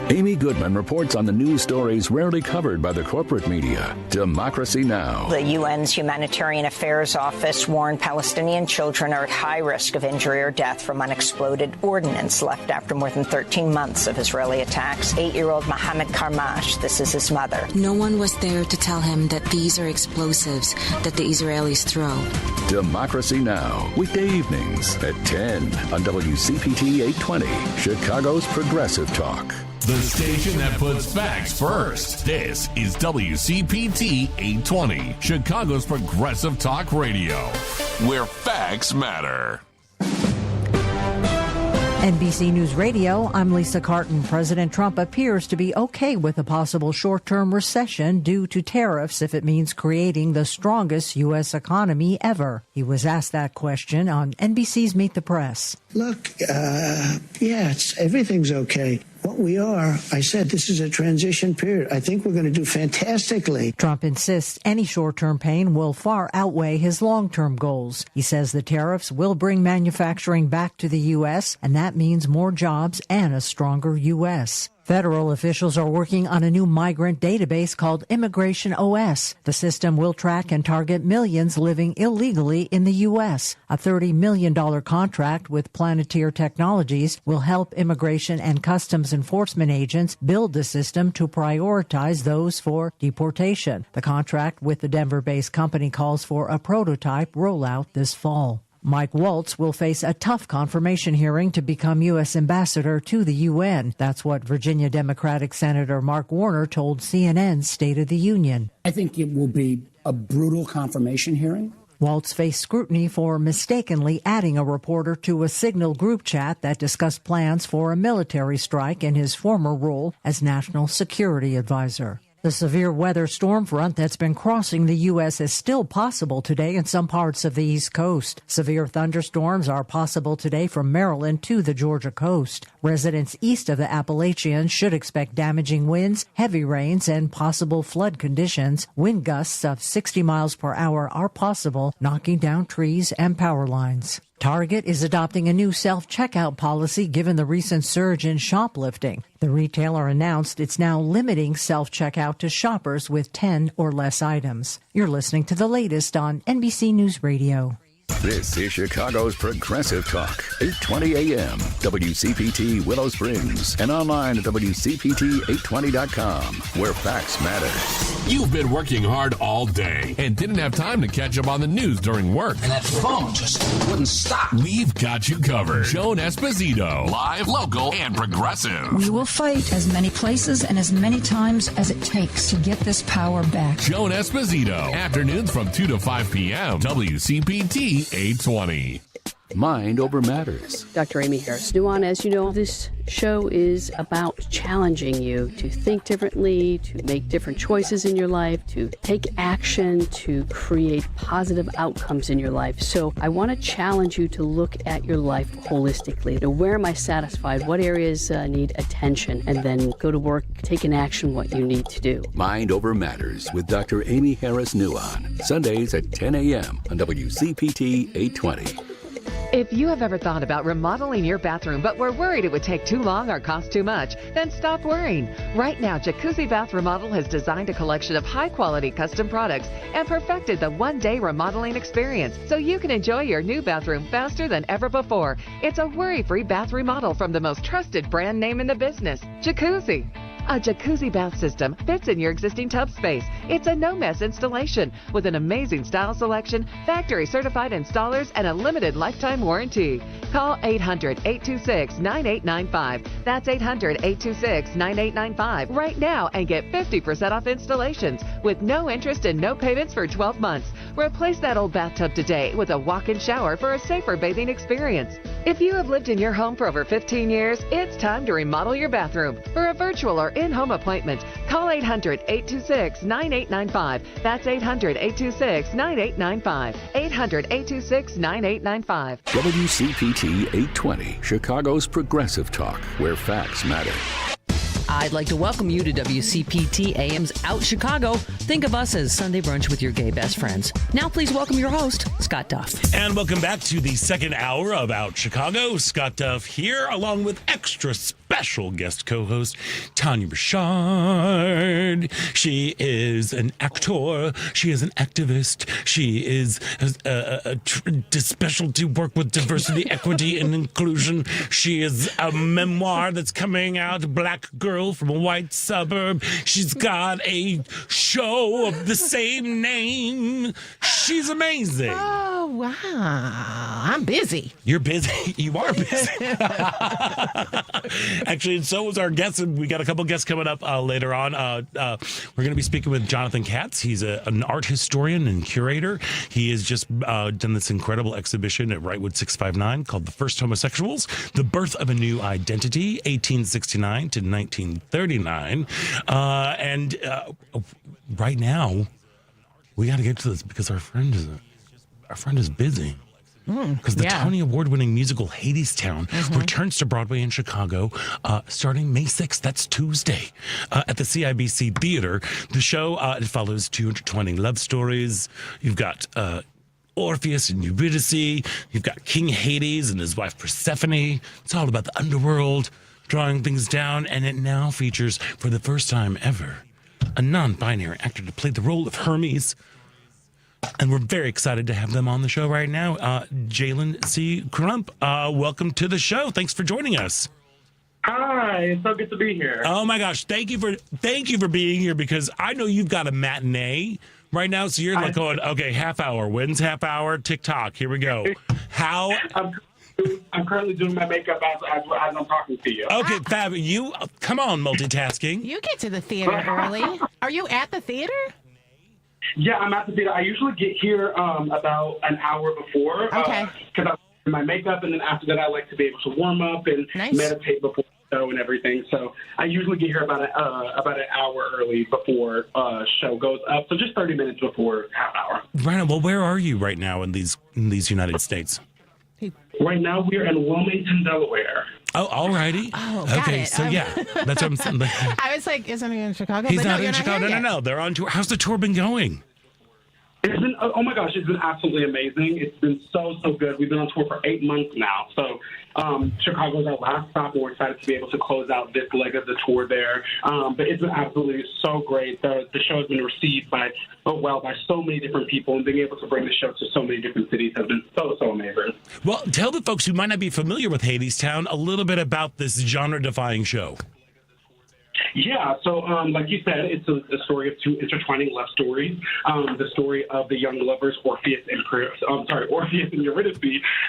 Amy Goodman reports on the news stories rarely covered by the corporate media. Democracy Now! The UN's Humanitarian Affairs Office warned Palestinian children are at high risk of injury or death from unexploded ordnance left after more than 13 months of Israeli attacks. 8-year-old Mohammed Karmash, this is his mother. No one was there to tell him that these are explosives that the Israelis throw. Democracy Now! Weekday evenings at 10 on WCPT 820, Chicago's Progressive Talk. The station that puts facts first. This is WCPT 820, Chicago's Progressive Talk Radio, where facts matter. NBC News Radio, I'm Lisa Carton. President Trump appears to be okay with a possible short-term recession due to tariffs if it means creating the strongest U.S. economy ever. He was asked that question on NBC's Meet the Press. Look, everything's okay. What we are, I said, this is a transition period. I think we're going to do fantastically. Trump insists any short-term pain will far outweigh his long-term goals. He says the tariffs will bring manufacturing back to the U.S., and that means more jobs and a stronger U.S. Federal officials are working on a new migrant database called Immigration OS. The system will track and target millions living illegally in the U.S. A $30 million contract with Planeteer Technologies will help immigration and customs enforcement agents build the system to prioritize those for deportation. The contract with the Denver-based company calls for a prototype rollout this fall. Mike Waltz will face a tough confirmation hearing to become U.S. ambassador to the UN. That's what Virginia Democratic Senator Mark Warner told CNN's State of the Union. I think it will be a brutal confirmation hearing. Waltz faced scrutiny for mistakenly adding a reporter to a Signal group chat that discussed plans for a military strike in his former role as National Security Advisor. The severe weather storm front that's been crossing the U.S. is still possible today in some parts of the East Coast. Severe thunderstorms are possible today from Maryland to the Georgia coast. Residents east of the Appalachians should expect damaging winds, heavy rains, and possible flood conditions. Wind gusts of 60 miles per hour are possible, knocking down trees and power lines. Target is adopting a new self-checkout policy given the recent surge in shoplifting. The retailer announced it's now limiting self-checkout to shoppers with 10 or less items. You're listening to the latest on NBC News Radio. This is Chicago's Progressive Talk, 820 AM, WCPT Willow Springs, and online at WCPT820.com, where facts matter. You've been working hard all day and didn't have time to catch up on the news during work. And that phone just wouldn't stop. We've got you covered. Joan Esposito, live, local, and progressive. We will fight as many places and as many times as it takes to get this power back. Joan Esposito, afternoons from 2 to 5 p.m., WCPT 820. Mind Over Matters. Dr. Amy Harris Nuwan, as you know, this show is about challenging you to think differently, to make different choices in your life, to take action, to create positive outcomes in your life. So I want to challenge you to look at your life holistically. To where am I satisfied? What areas need attention? And then go to work, take an action what you need to do. Mind Over Matters with Dr. Amy Harris Nuwan. Sundays at 10 a.m. on WCPT 820. If you have ever thought about remodeling your bathroom but were worried it would take too long or cost too much, then stop worrying. Right now, Jacuzzi Bath Remodel has designed a collection of high-quality custom products and perfected the one-day remodeling experience so you can enjoy your new bathroom faster than ever before. It's a worry-free bath remodel from the most trusted brand name in the business, Jacuzzi. A jacuzzi bath system fits in your existing tub space. It's a no-mess installation with an amazing style selection, factory-certified installers, and a limited lifetime warranty. Call 800-826-9895. That's 800-826-9895 right now and get 50% off installations with no interest and no payments for 12 months. Replace that old bathtub today with a walk-in shower for a safer bathing experience. If you have lived in your home for over 15 years, it's time to remodel your bathroom. For a virtual or in-home appointment, call 800-826-9895. That's 800-826-9895. 800-826-9895. WCPT 820, Chicago's Progressive Talk, where facts matter. I'd like to welcome you to WCPT AM's Out Chicago. Think of us as Sunday brunch with your gay best friends. Now please welcome your host, Scott Duff. And welcome back to the second hour of Out Chicago. Scott Duff here, along with extra special guest co-host Tanya Richard. She is an actor. She is an activist. She is a specialty work with diversity, equity, and inclusion. She is a memoir that's coming out, Black Girl from a White Suburb. She's got a show of the same name. She's amazing. Oh, wow. I'm busy. You're busy. You are busy. Actually, and so is our guest. We got a couple guests coming up later on. We're going to be speaking with Jonathan Katz. He's an art historian and curator. He has just done this incredible exhibition at Wrightwood 659 called The First Homosexuals, The Birth of a New Identity, 1869 to 1939. Right now, we got to get to this because our friend is busy. Because the Tony Award-winning musical Hadestown returns to Broadway in Chicago starting May 6th. That's Tuesday at the CIBC Theater. The show, it follows 220 love stories. You've got Orpheus and Eurydice. You've got King Hades and his wife Persephone. It's all about the underworld, drawing things down. And it now features, for the first time ever, a non-binary actor to play the role of Hermes. And we're very excited to have them on the show right now. Jalen C. Crump, welcome to the show. Thanks for joining us. Hi, it's so good to be here. Oh my gosh, thank you for being here because I know you've got a matinee right now. So you're like going, okay, half hour. When's half hour? TikTok. Here we go. How? I'm currently doing my makeup as I'm talking to you. Okay, Fab, you come on, multitasking. You get to the theater early. Are you at the theater? Yeah, I'm at the theater. I usually get here about an hour before. Okay. Because I do my makeup, and then after that, I like to be able to warm up and meditate before the show and everything. So I usually get here about an hour early before show goes up. So just 30 minutes before half hour. Right. Well, where are you right now in these United States? Right now, we're in Wilmington, Delaware. Oh, all righty. Oh, okay. So yeah, that's what I'm saying. I was like, isn't he in Chicago? He's but not no, in Chicago. No. They're on tour. How's the tour been going? It's been, oh my gosh, it's been absolutely amazing. It's been so good. We've been on tour for 8 months now. So Chicago's our last stop, and we're excited to be able to close out this leg of the tour there. But it's been absolutely so great. The show has been received by so many different people, and being able to bring the show to so many different cities has been so amazing. Well, tell the folks who might not be familiar with Hadestown a little bit about this genre-defying show. Yeah, so like you said, it's a story of two intertwining love stories. The story of the young lovers Orpheus and Eurydice,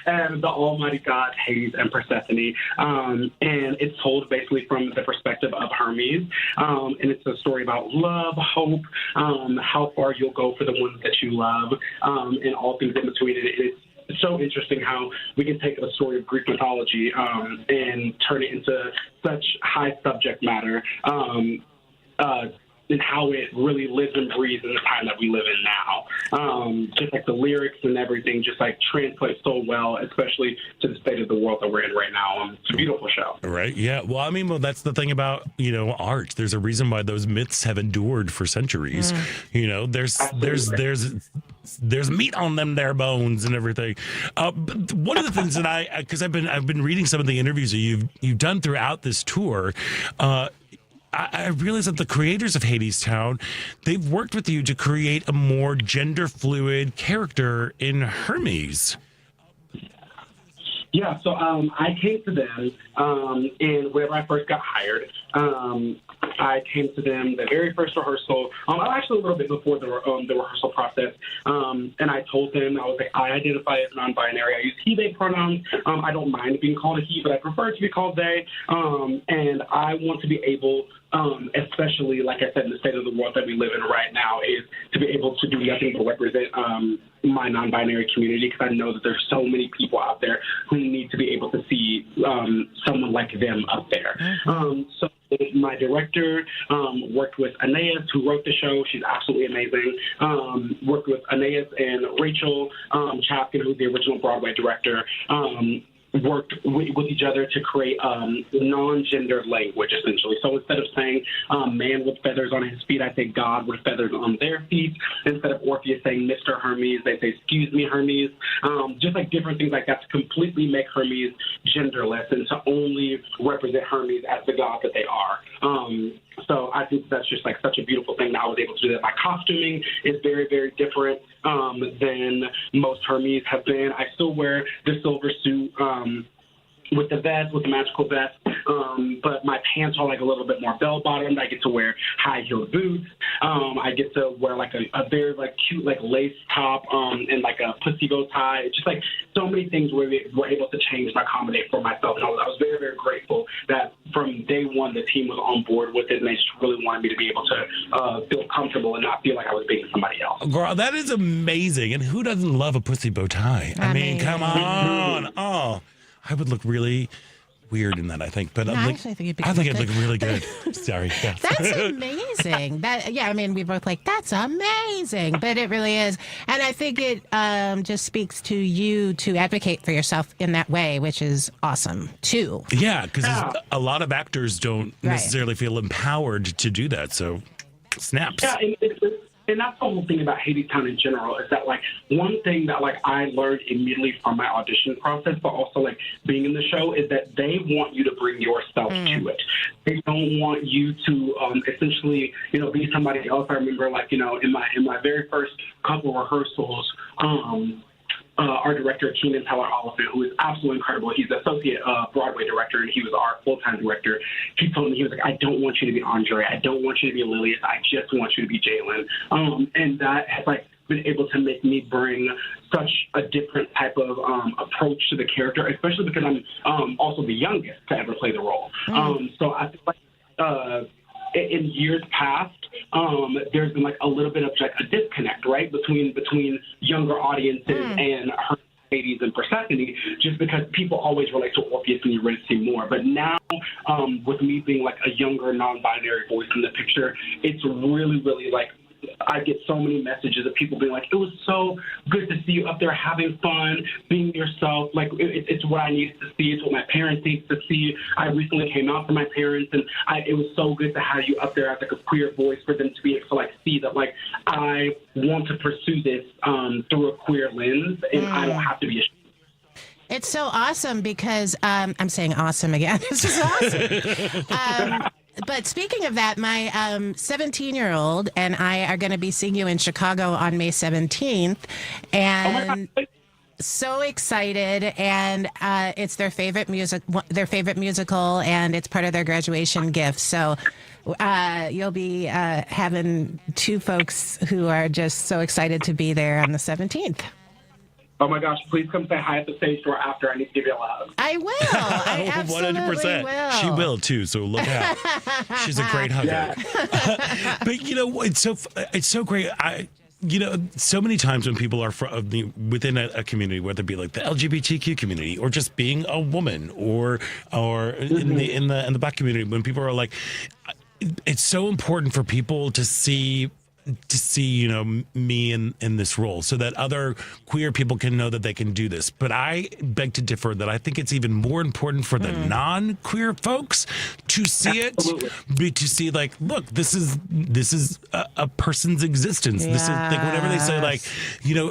and the almighty god Hades and Persephone. And it's told basically from the perspective of Hermes. And it's a story about love, hope, how far you'll go for the ones that you love, and all things in between. It's so interesting how we can take a story of Greek mythology and turn it into such high subject matter and how it really lives and breathes in the time that we live in now. Just like the lyrics and everything just like translate so well, especially to the state of the world that we're in right now. It's a beautiful show. Right. Yeah. Well, I mean, that's the thing about, art. There's a reason why those myths have endured for centuries. There's there's meat on them there bones and everything. But one of the things that because I've been reading some of the interviews that you've done throughout this tour, I realized that the creators of Hadestown, they've worked with you to create a more gender fluid character in Hermes. Yeah, so I came to them, and whenever I first got hired, I came to them the very first rehearsal, actually a little bit before the rehearsal process, and I told them, I was like, I identify as non-binary. I use he, they pronouns. I don't mind being called a he, but I prefer to be called they, and I want to be able, especially, like I said, in the state of the world that we live in right now, is to be able to do nothing but represent my non-binary community, because I know that there's so many people out there who need to be able to see someone like them up there. So my director worked with Anais, who wrote the show. She's absolutely amazing. Worked with Anais and Rachel Chapkin, who's the original Broadway director. Worked with each other to create non-gendered language, essentially. So instead of saying man with feathers on his feet, I say God with feathers on their feet. Instead of Orpheus saying Mr. Hermes, they say excuse me, Hermes. Just like different things like that to completely make Hermes genderless and to only represent Hermes as the god that they are. So I think that's just like such a beautiful thing that I was able to do that. My costuming is very, very different than most Hermes have been. I still wear the silver suit with the vest, with the magical vest, but my pants are like a little bit more bell-bottomed. I get to wear high-heeled boots. I get to wear like a very like cute like lace top and like a pussy bow tie. It's just like so many things where we were able to change and accommodate for myself. And I was very, very grateful that from day one the team was on board with it, and they just really wanted me to be able to feel comfortable and not feel like I was being somebody else. Girl, that is amazing. And who doesn't love a pussy bow tie? I mean, come on. Oh, I would look really weird in that, I think. But No, I actually, I think you'd be I'd good. look really good. Sorry. Yeah. That's amazing. We both like, that's amazing. But it really is. And I think it just speaks to you to advocate for yourself in that way, which is awesome, too. Yeah, because a lot of actors don't necessarily feel empowered to do that. So, snaps. Yeah, and that's the whole thing about Hadestown in general, is that, like, one thing that, like, I learned immediately from my audition process, but also, like, being in the show, is that they want you to bring yourself to it. They don't want you to essentially, be somebody else. I remember, like, in my very first couple rehearsals, our director, Keenan Teller Oliphant, who is absolutely incredible. He's the associate Broadway director, and he was our full-time director. He told me, he was like, I don't want you to be Andre. I don't want you to be Lilius. I just want you to be Jalen. And that has, like, been able to make me bring such a different type of approach to the character, especially because I'm also the youngest to ever play the role. So I feel like in years past, there's been like a little bit of like a disconnect, right, between younger audiences and Hades and Persephone, just because people always relate to Orpheus and Eurydice more. But now, with me being like a younger, non-binary voice in the picture, it's really, really like, I get so many messages of people being like, it was so good to see you up there having fun, being yourself. Like, it's what I needed to see. It's what my parents needed to see. I recently came out to my parents, and it was so good to have you up there as like a queer voice for them to be able to like see that, like, I want to pursue this through a queer lens, and I don't have to be ashamed. It's so awesome because I'm saying awesome again. This is awesome. But speaking of that, my 17-year-old and I are going to be seeing you in Chicago on May 17th. And so excited. And it's their favorite musical, and it's part of their graduation gift. So you'll be having two folks who are just so excited to be there on the 17th. Oh my gosh, please come say hi at the stage door after. I need to give you a hug. I will. I absolutely 100%. Will. She will too, so look out. She's a great hugger. Yeah. But it's so great. So many times when people are within a community, whether it be like the LGBTQ community or just being a woman or in the Black community, when people are like, it's so important for people to see to see, me in this role so that other queer people can know that they can do this. But I beg to differ that I think it's even more important for the non-queer folks to see it, to see like, look, this is a person's existence. This is like whenever they say like,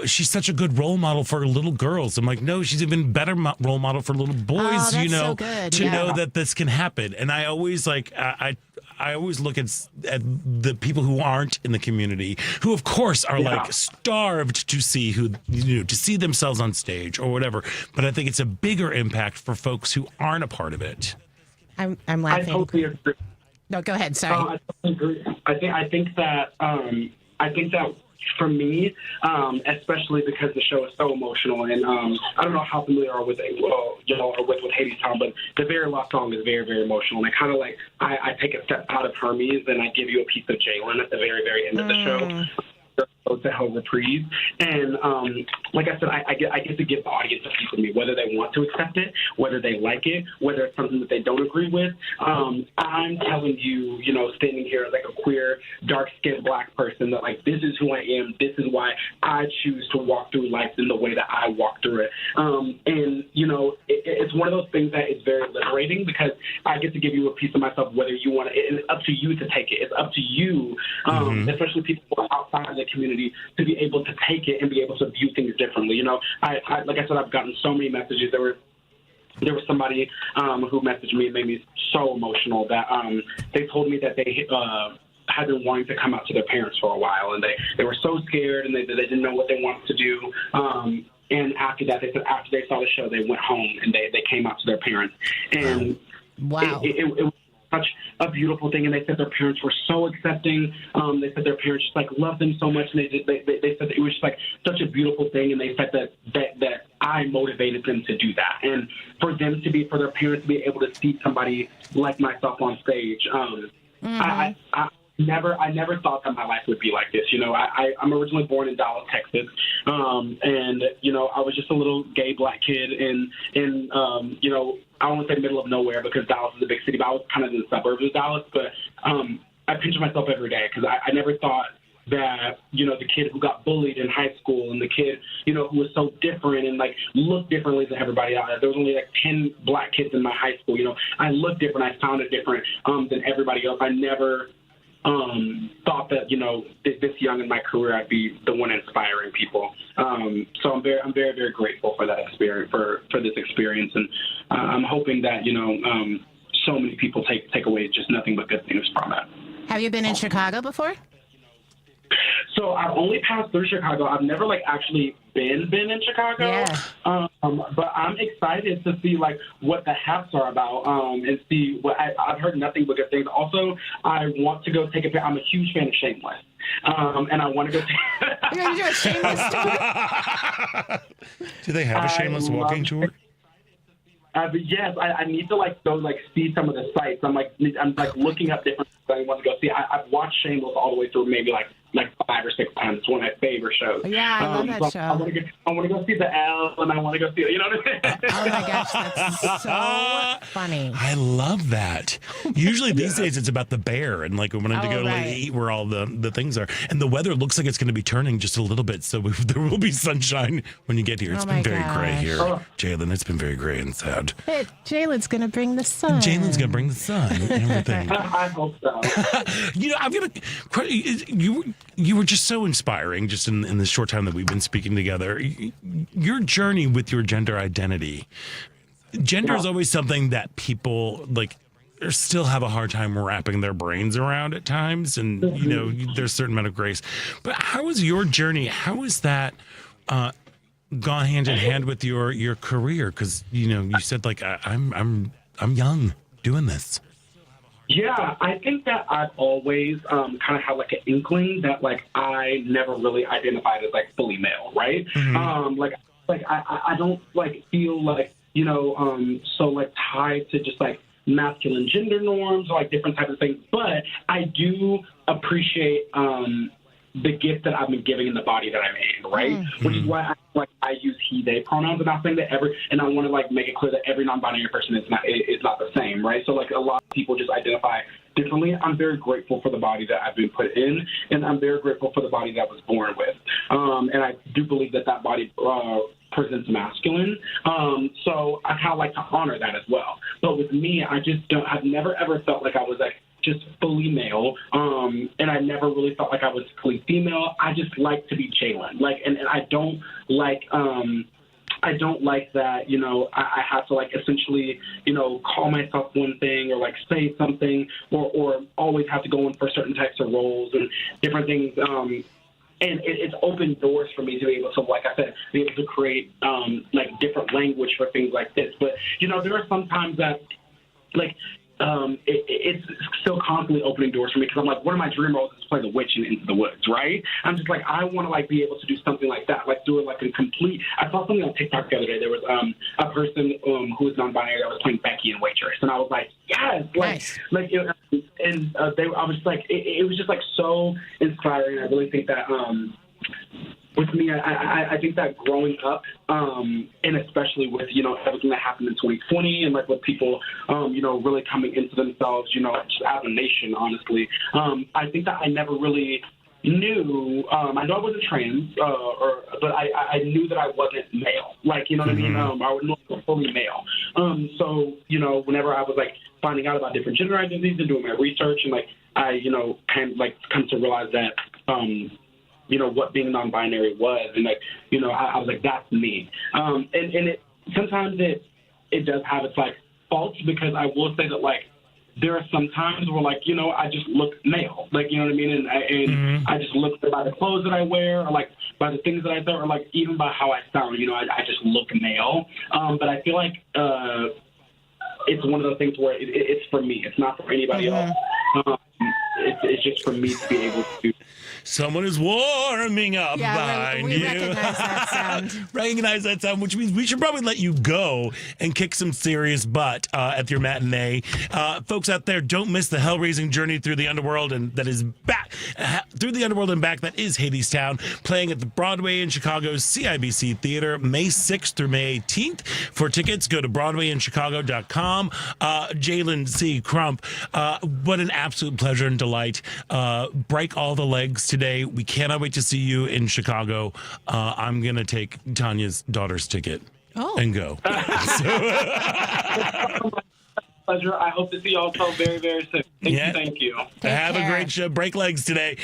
she's such a good role model for little girls. I'm like, no, she's even better role model for little boys, so good. to know that this can happen. And I always like, I always look at the people who aren't in the community, who of course are like starved to see to see themselves on stage or whatever. But I think it's a bigger impact for folks who aren't a part of it. I'm laughing. I totally agree. No, go ahead. Sorry. I totally agree. I think that for me, especially because the show is so emotional, and I don't know how familiar you are with with Hadestown, but the very last song is very, very emotional, and I kind of like I take a step out of Hermes and I give you a piece of Jalen at the very, very end of the show. To hell reprise, and like I said, I get to give the audience a piece of me, whether they want to accept it, whether they like it, whether it's something that they don't agree with. I'm telling you, standing here like a queer, dark-skinned Black person, that like this is who I am. This is why I choose to walk through life in the way that I walk through it. And it's one of those things that is very liberating because I get to give you a piece of myself, whether you want it. It's up to you to take it. It's up to you, especially people who are outside of the community, to be able to take it and be able to view things differently. I like I said, I've gotten so many messages. There was somebody who messaged me and made me so emotional that they told me that they had been wanting to come out to their parents for a while, and they were so scared and they didn't know what they wanted to do. And after that, they said after they saw the show, they went home and they came out to their parents. And wow. It was such a beautiful thing, and they said their parents were so accepting. They said their parents just like loved them so much, and they said that it was just like such a beautiful thing, and they said that I motivated them to do that, and for their parents to be able to see somebody like myself on stage. I never thought that my life would be like this. I'm originally born in Dallas, Texas, and I was just a little gay Black kid in I don't want to say middle of nowhere because Dallas is a big city, but I was kind of in the suburbs of Dallas. But I pinch myself every day because I never thought that, the kid who got bullied in high school and the kid, who was so different and like looked differently than everybody else. There was only like 10 Black kids in my high school. I looked different. I sounded different than everybody else. I never thought that, this young in my career, I'd be the one inspiring people. So I'm very, very grateful for that experience, for this experience. And I'm hoping that, so many people take away just nothing but good things from it. Have you been in Chicago before? So I've only passed through Chicago. I've never actually been in Chicago. Yeah. But I'm excited to see what the Haps are about and see what I've heard nothing but good things. Also, I want to go take a picture. I'm a huge fan of Shameless. And I want to go You're going to do a Shameless tour? Do they have a Shameless walking tour? Yes, I need to go see some of the sites. I'm looking up different things I want to go see. I've watched Shameless all the way through, maybe 5 or 6 times. It's one of my favorite shows. Yeah, I love that show. I want to go see the L, and I want to go see, what I mean? Oh my gosh, that's so funny. I love that. Usually these days it's about the bear and wanting to go eat where all the things are. And the weather looks like it's going to be turning just a little bit, so there will be sunshine when you get here. It's been very gray here, Jalen. It's been very gray and sad. Hey, Jalen's going to bring the sun. Jalen's going to bring the sun and everything. I hope so. I'm going to... You were just so inspiring just in the short time that we've been speaking together. Your journey with your gender identity. Gender is always something that people still have a hard time wrapping their brains around at times. And, there's a certain amount of grace. But how was your journey? How is that gone hand in hand with your career? Because, you said I'm young doing this. Yeah, I think that I've always kind of had an inkling that I never really identified as fully male, right? Mm-hmm. I don't feel so tied to just masculine gender norms or different types of things, but I do appreciate the gift that I've been giving in the body that I'm in, right? Mm-hmm. Which is why I use he, they pronouns, and not saying that and I want to make it clear that every non-binary person is not the same, right? So a lot of people just identify differently. I'm very grateful for the body that I've been put in, and I'm very grateful for the body that I was born with. And I do believe that body presents masculine. So I kind of like to honor that as well. But with me, I've never ever felt like I was like just fully male. And I never really felt like I was fully female. I just like to be Jalen. And I don't like, that, I have to essentially, call myself one thing or say something or always have to go in for certain types of roles and different things. And it's opened doors for me to be able to, like I said, be able to create different language for things like this. But, there are some times that it's still constantly opening doors for me because I'm like, one of my dream roles is to play the witch in Into the Woods, right? I'm just like, I want to be able to do something like that, do it a complete. I saw something on TikTok the other day. There was a person who was non-binary that was playing Becky in Waitress, and I was like, yes, nice. I was like, it was just so inspiring. I really think that. With me, I think that growing up, and especially with, everything that happened in 2020 and with people, really coming into themselves, just as a nation, honestly, I think that I never really knew, I know I wasn't trans, but I knew that I wasn't male. You know what I mean? I was not fully male. So, whenever I was finding out about different gender identities and doing my research and I, come to realize that, what being non-binary was. And I was like, that's me. And it sometimes it does have its faults because I will say that there are some times where I just look male, you know what I mean? And I just look by the clothes that I wear or by the things that I say or even by how I sound, I just look male. But I feel like it's one of those things where it's for me. It's not for anybody else. It's just for me to be able to. Someone is warming up behind we you. recognize that sound. Recognize that sound, which means we should probably let you go and kick some serious butt at your matinee. Folks out there, don't miss the hell-raising journey through the underworld and that is back through the underworld and back. That is Hadestown, playing at the Broadway in Chicago's CIBC Theater, May 6th through May 18th. For tickets, go to BroadwayInChicago.com. Jalen C. Crump, what an absolute pleasure and delight. Break all the legs today. We cannot wait to see you in Chicago. I'm going to take Tanya's daughter's ticket and go. Pleasure. I hope to see you all so very, very soon. Thank you. Have a great show. Break legs today.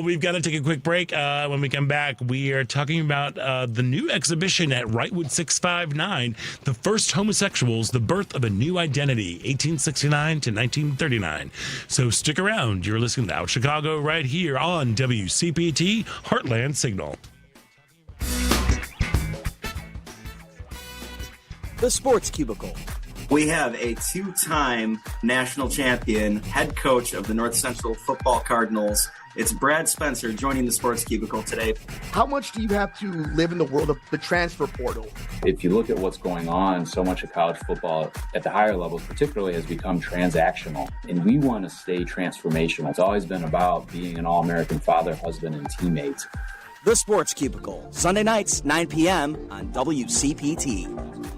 We've got to take a quick break. When we come back, we are talking about the new exhibition at Wrightwood 659, The First Homosexuals, The Birth of a New Identity, 1869 to 1939. So stick around. You're listening to Out Chicago right here on WCPT Heartland Signal. The Sports Cubicle. We have a two-time national champion, head coach of the North Central Football Cardinals. It's Brad Spencer joining the Sports Cubicle today. How much do you have to live in the world of the transfer portal? If you look at what's going on, so much of college football at the higher levels particularly has become transactional. And we want to stay transformational. It's always been about being an all-American father, husband, and teammate. The Sports Cubicle, Sunday nights, 9 p.m. on WCPT.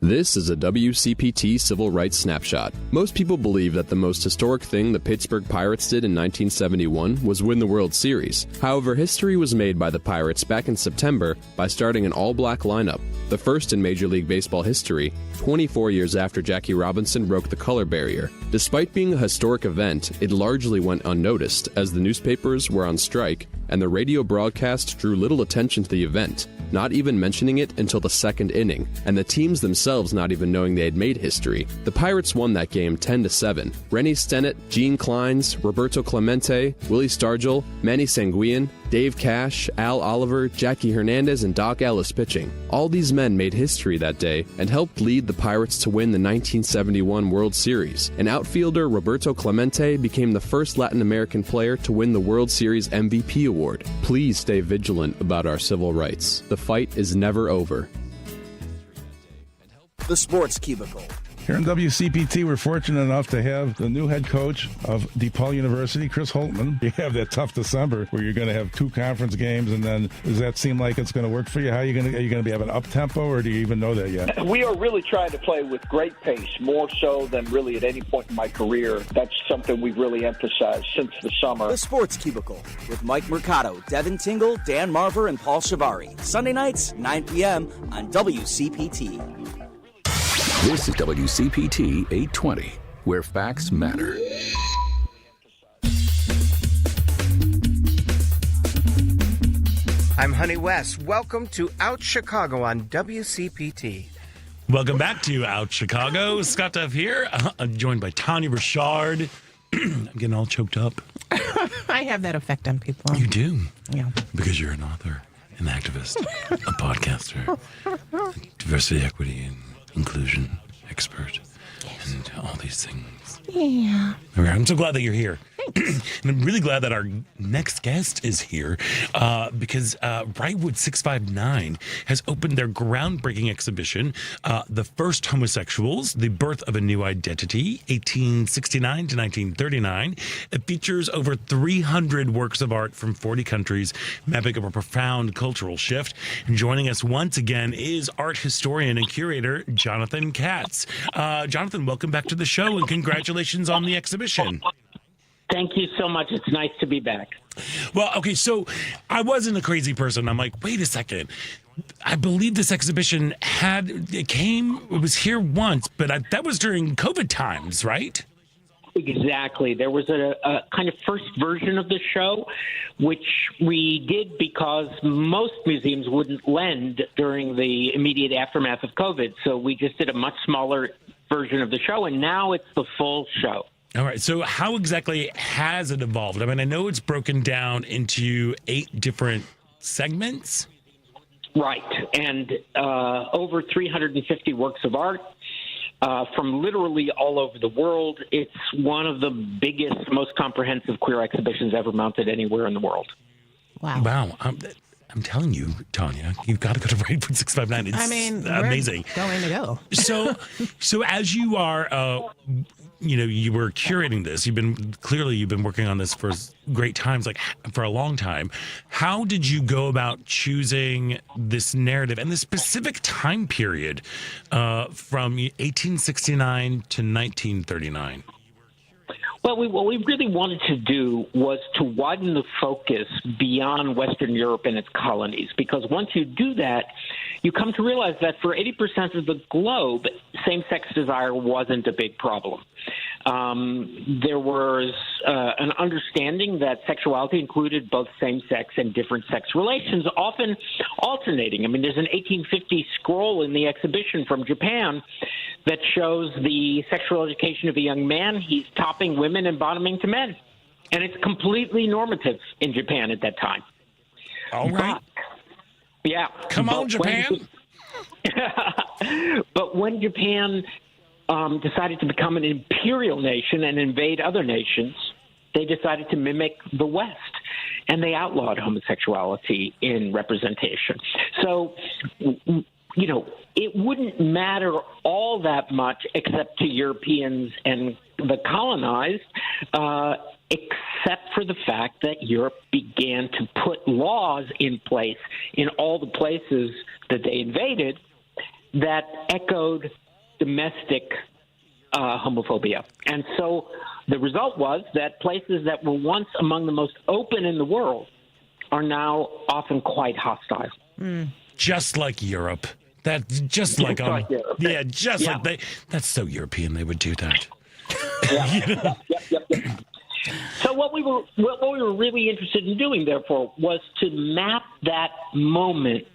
This is a WCPT Civil Rights Snapshot. Most people believe that the most historic thing the Pittsburgh Pirates did in 1971 was win the World Series. However, history was made by the Pirates back in September by starting an all-black lineup, the first in Major League Baseball history, 24 years after Jackie Robinson broke the color barrier. Despite being a historic event, it largely went unnoticed as the newspapers were on strike and the radio broadcast drew little attention to the event, not even mentioning it until the second inning, and the teams themselves not even knowing they had made history. The Pirates won that game 10-7. Rennie Stennett, Gene Clines, Roberto Clemente, Willie Stargell, Manny Sanguillen, Dave Cash, Al Oliver, Jackie Hernandez, and Doc Ellis pitching. All these men made history that day and helped lead the Pirates to win the 1971 World Series. And outfielder Roberto Clemente became the first Latin American player to win the World Series MVP award. Please stay vigilant about our civil rights. The fight is never over. The Sports Cubicle. Here in WCPT, we're fortunate enough to have the new head coach of DePaul University, Chris Holtman. You have that tough December where you're going to have 2 conference games, and then does that seem like it's going to work for you? Are you going to be having up tempo, or do you even know that yet? We are really trying to play with great pace, more so than really at any point in my career. That's something we've really emphasized since the summer. The Sports Cubicle with Mike Mercado, Devin Tingle, Dan Marver, and Paul Shivari. Sunday nights, 9 p.m. on WCPT. This is WCPT 820, where facts matter. I'm Honey West. Welcome to Out Chicago on WCPT. Welcome back to Out Chicago. Scott Duff here, joined by Tanya Richard. I'm getting all choked up. I have that effect on people. You do? Yeah. Because you're an author, an activist, a podcaster, a diversity, equity, and inclusion expert, and all these things. Yeah. I'm so glad that you're here. And I'm really glad that our next guest is here because Brightwood 659 has opened their groundbreaking exhibition, The First Homosexuals, The Birth of a New Identity, 1869 to 1939. It features over 300 works of art from 40 countries, mapping up a profound cultural shift. And joining us once again is art historian and curator Jonathan Katz. Jonathan, welcome back to the show, and congratulations on the exhibition. Thank you so much. It's nice to be back. Well, okay, so I wasn't a crazy person. I'm like, wait a second. I believe this exhibition it was here once, but that was during COVID times, right? Exactly. There was a kind of first version of the show, which we did because most museums wouldn't lend during the immediate aftermath of COVID. So we just did a much smaller version of the show, and now it's the full show. All right. So how exactly has it evolved? I mean, I know it's broken down into 8 different segments. Right. And over 350 works of art from literally all over the world. It's one of the biggest, most comprehensive queer exhibitions ever mounted anywhere in the world. Wow. I'm telling you, Tanya, you've got to go to Brightwood 659. It's amazing. Going to go. So as you are, you were curating this. You've been working on this for great times, like for a long time. How did you go about choosing this narrative and this specific time period from 1869 to 1939? Well, what we really wanted to do was to widen the focus beyond Western Europe and its colonies, because once you do that, you come to realize that for 80% of the globe, same-sex desire wasn't a big problem. There was an understanding that sexuality included both same-sex and different-sex relations, often alternating. I mean, there's an 1850 scroll in the exhibition from Japan that shows the sexual education of a young man. He's topping women and bottoming to men. And it's completely normative in Japan at that time. All right. Yeah. Come on, Japan. But when Japan decided to become an imperial nation and invade other nations, they decided to mimic the West, and they outlawed homosexuality in representation. So, it wouldn't matter all that much except to Europeans and the colonized, except for the fact that Europe began to put laws in place in all the places that they invaded that echoed domestic homophobia. And so the result was that places that were once among the most open in the world are now often quite hostile. Just like Europe. That's just like Europe. Yeah, like that's so European they would do that. Yep. So what we were really interested in doing, therefore, was to map that moment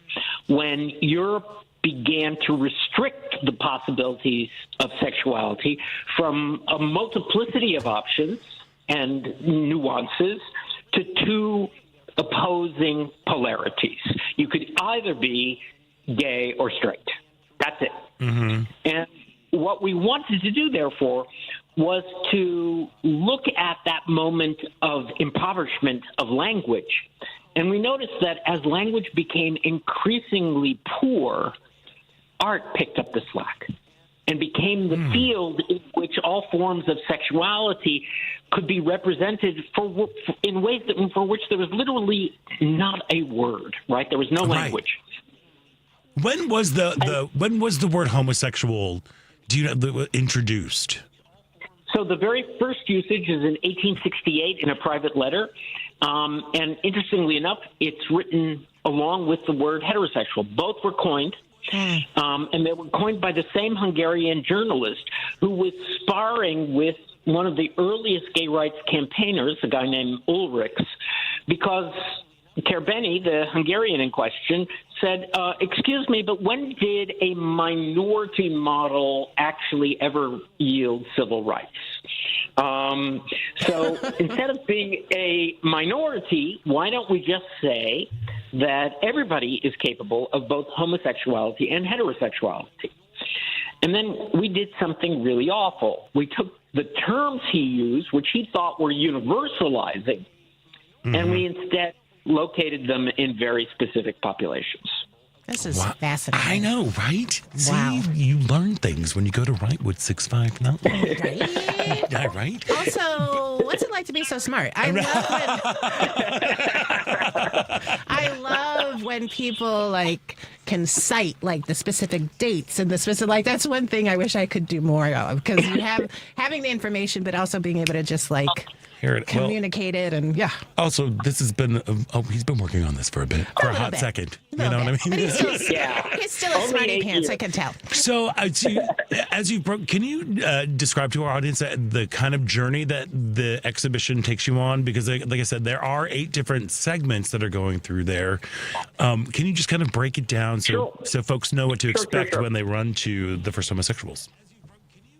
when Europe began to restrict the possibilities of sexuality from a multiplicity of options and nuances to 2 opposing polarities. You could either be gay or straight. That's it. Mm-hmm. And what we wanted to do, therefore, was to look at that moment of impoverishment of language. And we noticed that as language became increasingly poor, art picked up the slack. and became the field in which all forms of sexuality could be represented in ways for which there was literally not a word, right? There was no language. When was the word homosexual introduced? So the very first usage is in 1868 in a private letter. And interestingly enough, it's written along with the word heterosexual. Both were coined. And they were coined by the same Hungarian journalist who was sparring with one of the earliest gay rights campaigners, a guy named Ulrichs, because Kerbeni, the Hungarian in question, said, excuse me, but when did a minority model actually ever yield civil rights? So instead of being a minority, why don't we just say that everybody is capable of both homosexuality and heterosexuality? And then we did something really awful. We took the terms he used, which he thought were universalizing, and we instead located them in very specific populations. This is fascinating. I know, right? Wow. See, you learn things when you go to Wrightwood 659. Right? Also, what's it like to be so smart? I love when people can cite the specific dates and the specific that's one thing I wish I could do more of, because you have having the information but also being able to just communicate it and Also, this has been he's been working on this for a bit, for a hot second. You know what I mean? But he's still a smarty pants, I can tell. So, can you describe to our audience the kind of journey that the exhibition takes you on? Because, like I said, there are 8 different segments that are going through there. Can you just kind of break it down so folks know what to expect when they run to the First Homosexuals?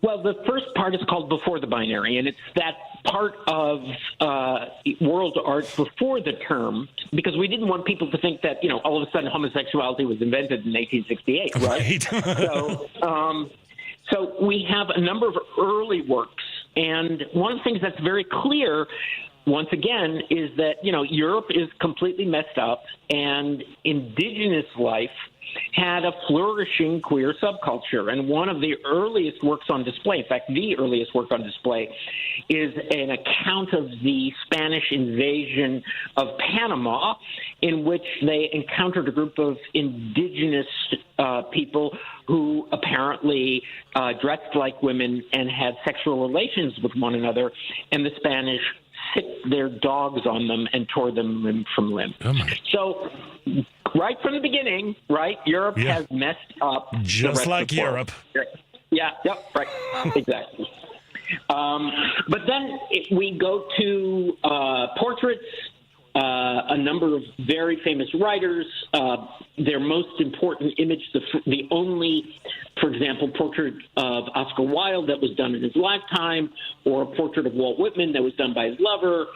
Well, the first part is called Before the Binary, and it's that part of world art before the term, because we didn't want people to think that, all of a sudden homosexuality was invented in 1868, right? So we have a number of early works, and one of the things that's very clear, once again, is that, Europe is completely messed up, and indigenous life had a flourishing queer subculture. And one of the earliest works on display, in fact, the earliest work on display, is an account of the Spanish invasion of Panama, in which they encountered a group of indigenous people who apparently dressed like women and had sexual relations with one another, and the Spanish sicked their dogs on them and tore them limb from limb. So right from the beginning, Europe has messed up. Just like Europe. Yeah, yep, right, exactly. But then we go to portraits, a number of very famous writers. Their most important image, the only, for example, portrait of Oscar Wilde that was done in his lifetime, or a portrait of Walt Whitman that was done by his lover.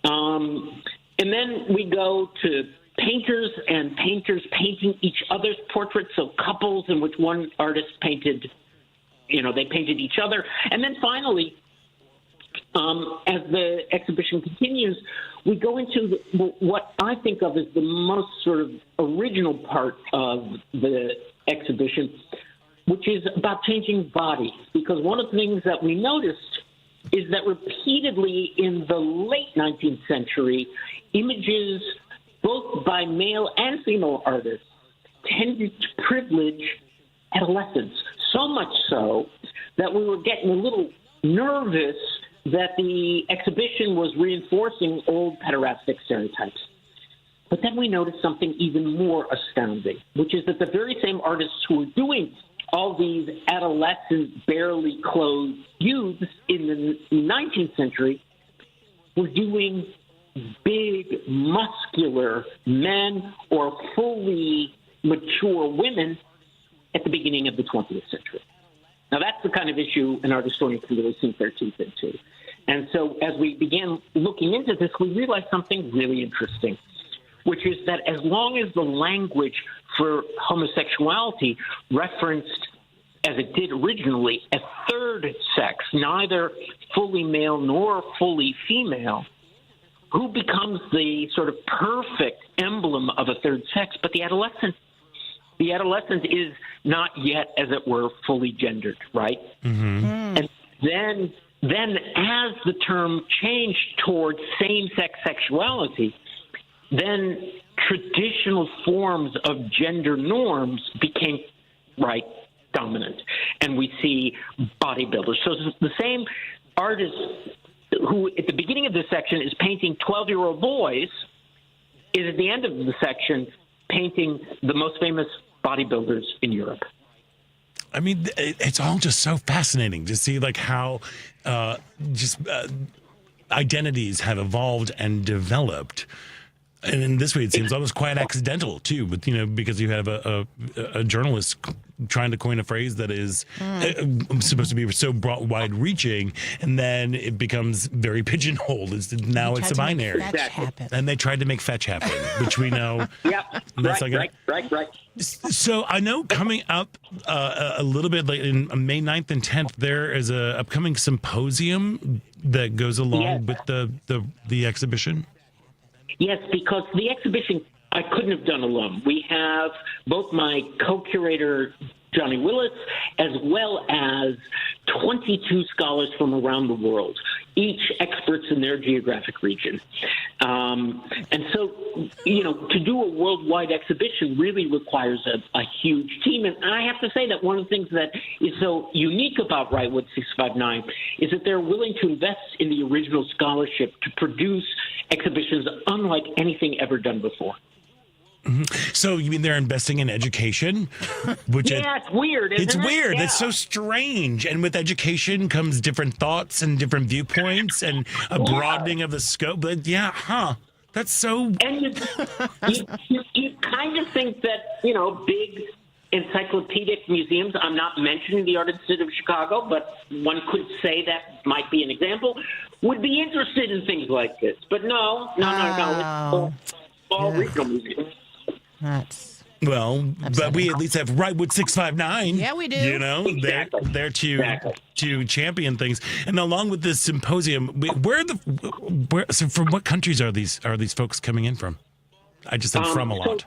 And then we go to painters and painters painting each other's portraits, so couples in which one artist painted, they painted each other. And then finally, as the exhibition continues, we go into what I think of as the most sort of original part of the exhibition, which is about changing bodies. Because one of the things that we noticed is that repeatedly in the late 19th century, images both by male and female artists tended to privilege adolescents, so much so that we were getting a little nervous that the exhibition was reinforcing old pederastic stereotypes. But then we noticed something even more astounding, which is that the very same artists who were doing all these adolescent, barely clothed youths in the 19th century were doing big, muscular men or fully mature women at the beginning of the 20th century. Now, that's the kind of issue an art historian can really sink their teeth into. And so as we began looking into this, we realized something really interesting, which is that as long as the language for homosexuality referenced, as it did originally, a third sex, neither fully male nor fully female, who becomes the sort of perfect emblem of a third sex, but the adolescent. the adolescent is not yet, as it were, fully gendered, right? And then as the term changed towards same-sex sexuality, then traditional forms of gender norms became, dominant. And we see bodybuilders. So the same artist who, at the beginning of this section, is painting 12-year-old boys is at the end of the section painting the most famous bodybuilders in Europe. I mean, it's all just so fascinating to see how identities have evolved and developed. And in this way, it seems almost quite accidental, too, but, because you have a journalist trying to coin a phrase that is supposed to be so broad, wide-reaching, and then it becomes very pigeonholed. It's a binary. And they tried to make fetch happen, which we know. Right. So I know coming up a little bit late in May 9th and 10th, there is a upcoming symposium that goes along with the exhibition. Yes, because the exhibition I couldn't have done alone. We have both my co-curator, Johnny Willis, as well as 22 scholars from around the world, each experts in their geographic region. And so, to do a worldwide exhibition really requires a huge team. And I have to say that one of the things that is so unique about Wrightwood 659 is that they're willing to invest in the original scholarship to produce exhibitions unlike anything ever done before. So you mean they're investing in education? Which it's weird. It's weird. Yeah. It's so strange. And with education comes different thoughts and different viewpoints and a broadening of the scope. But that's so. And you kind of think that big encyclopedic museums. I'm not mentioning the Art Institute of Chicago, but one could say that might be an example. Would be interested in things like this, but no. It's all regional museums. But we at least have Wrightwood 659. Yeah, we do. They're to champion things. And along with this symposium, so from what countries are these folks coming in from? I just said from a lot.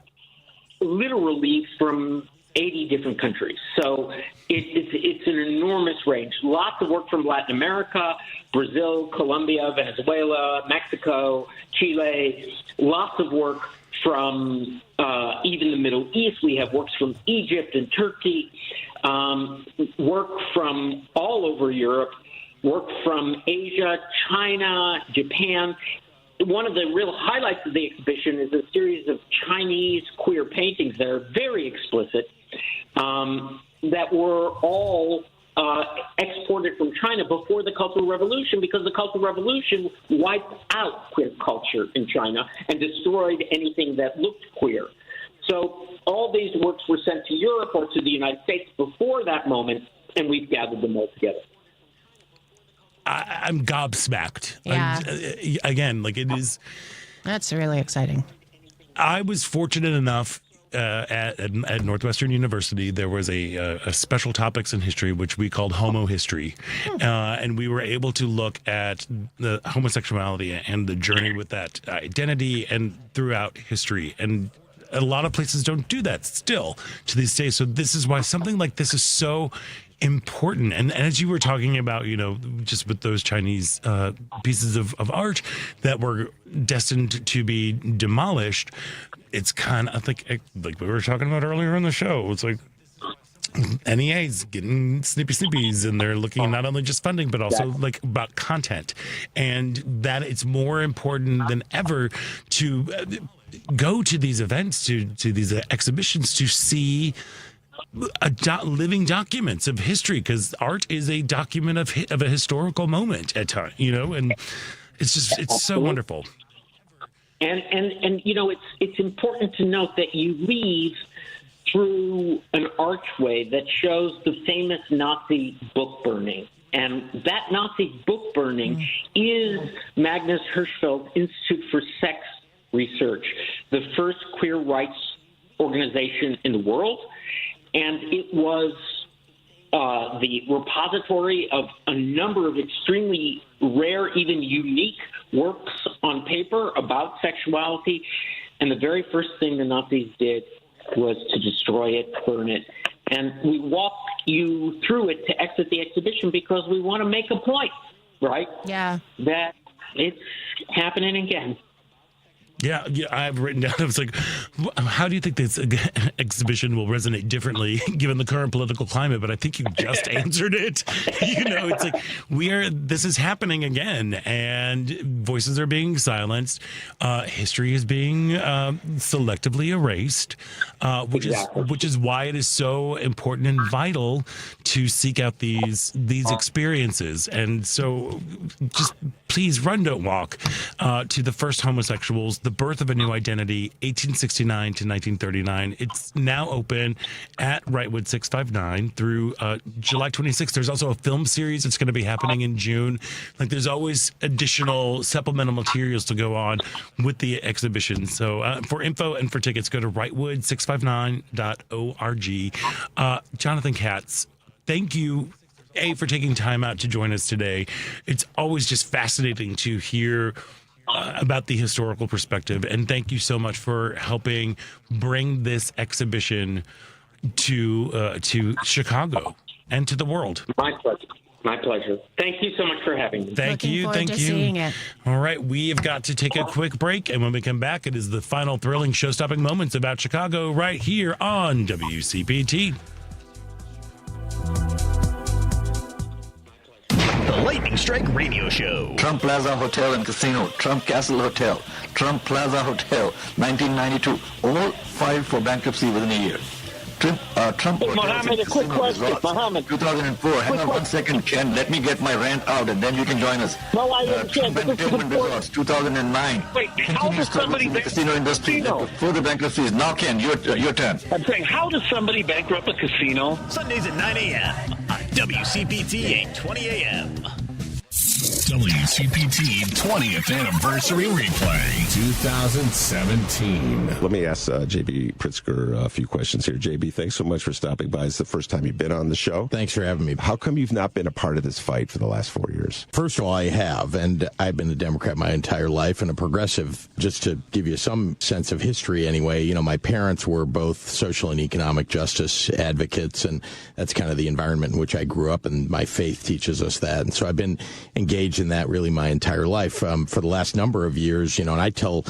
So literally from 80 different countries. So it's an enormous range. Lots of work from Latin America, Brazil, Colombia, Venezuela, Mexico, Chile. Lots of work from even the Middle East. We have works from Egypt and Turkey, work from all over Europe, work from Asia, China, Japan. One of the real highlights of the exhibition is a series of Chinese queer paintings that are very explicit, that were all exported from China before the Cultural Revolution, because the Cultural Revolution wiped out queer culture in China and destroyed anything that looked queer. So all these works were sent to Europe or to the United States before that moment, and we've gathered them all together. I'm gobsmacked. Yeah. Again, it is. That's really exciting. I was fortunate enough at Northwestern University. There was a special topics in history, which we called Homo History. And we were able to look at the homosexuality and the journey with that identity and throughout history. And a lot of places don't do that still to these days. So this is why something like this is so important. And as you were talking about, just with those Chinese pieces of art that were destined to be demolished, it's kind of like we were talking about earlier in the show. It's like NEA's getting snippies, and they're looking not only just funding, but also about content, and that it's more important than ever to go to these events, to these exhibitions, to see living documents of history, because art is a document of a historical moment at times, and it's so wonderful. And it's important to note that you leave through an archway that shows the famous Nazi book burning. And that Nazi book burning is Magnus Hirschfeld Institute for Sex Research, the first queer rights organization in the world. And it was the repository of a number of extremely rare, even unique works on paper about sexuality. And the very first thing the Nazis did was to destroy it, burn it. And we walk you through it to exit the exhibition because we want to make a point, right? Yeah. That it's happening again. Yeah, I've written down, I was like, how do you think this exhibition will resonate differently given the current political climate? But I think you just answered it. It's like, this is happening again, and voices are being silenced. History is being selectively erased, which is why it is so important and vital to seek out these experiences. And so just please run, don't walk to the first homosexuals, the birth of a new identity, 1869 to 1939. It's now open at Wrightwood 659 through July 26th. There's also a film series that's going to be happening in June. Like, there's always additional supplemental materials to go on with the exhibition. So for info and for tickets, go to Wrightwood659.org. Jonathan Katz, thank you, for taking time out to join us today. It's always just fascinating to hear about the historical perspective, and thank you so much for helping bring this exhibition to Chicago and to the world. My pleasure. My pleasure. Thank you so much for having me. Thank you. Seeing it. All right, we have got to take a quick break, and when we come back, it is the final thrilling show-stopping moments about Chicago right here on WCPT. The Lightning Strike Radio Show. Trump Plaza Hotel and Casino, Trump Castle Hotel, Trump Plaza Hotel, 1992. All filed for bankruptcy within a year. Trump Hey, Mohammed, a quick question. Mohammed. 2004. Hang on 1 second, Ken. Let me get my rant out, and then you can join us. No, I understand. Trump Entertainment Resorts, 2009. Wait, how does somebody the casino industry further bankruptcies? Now, Ken, your turn. I'm saying, how does somebody bankrupt a casino? Sundays at 9 a.m. on WCPT 820 a.m. WCPT 20th Anniversary Replay 2017. Let me ask JB Pritzker a few questions here. JB, thanks so much for stopping by. It's the first time you've been on the show. Thanks for having me. How come you've not been a part of this fight for the last 4 years? First of all, I have, and I've been a Democrat my entire life and a progressive. Just to give you some sense of history anyway, my parents were both social and economic justice advocates, and that's kind of the environment in which I grew up, and my faith teaches us that. And so I've been engaged in that really my entire life. For the last number of years, and I tell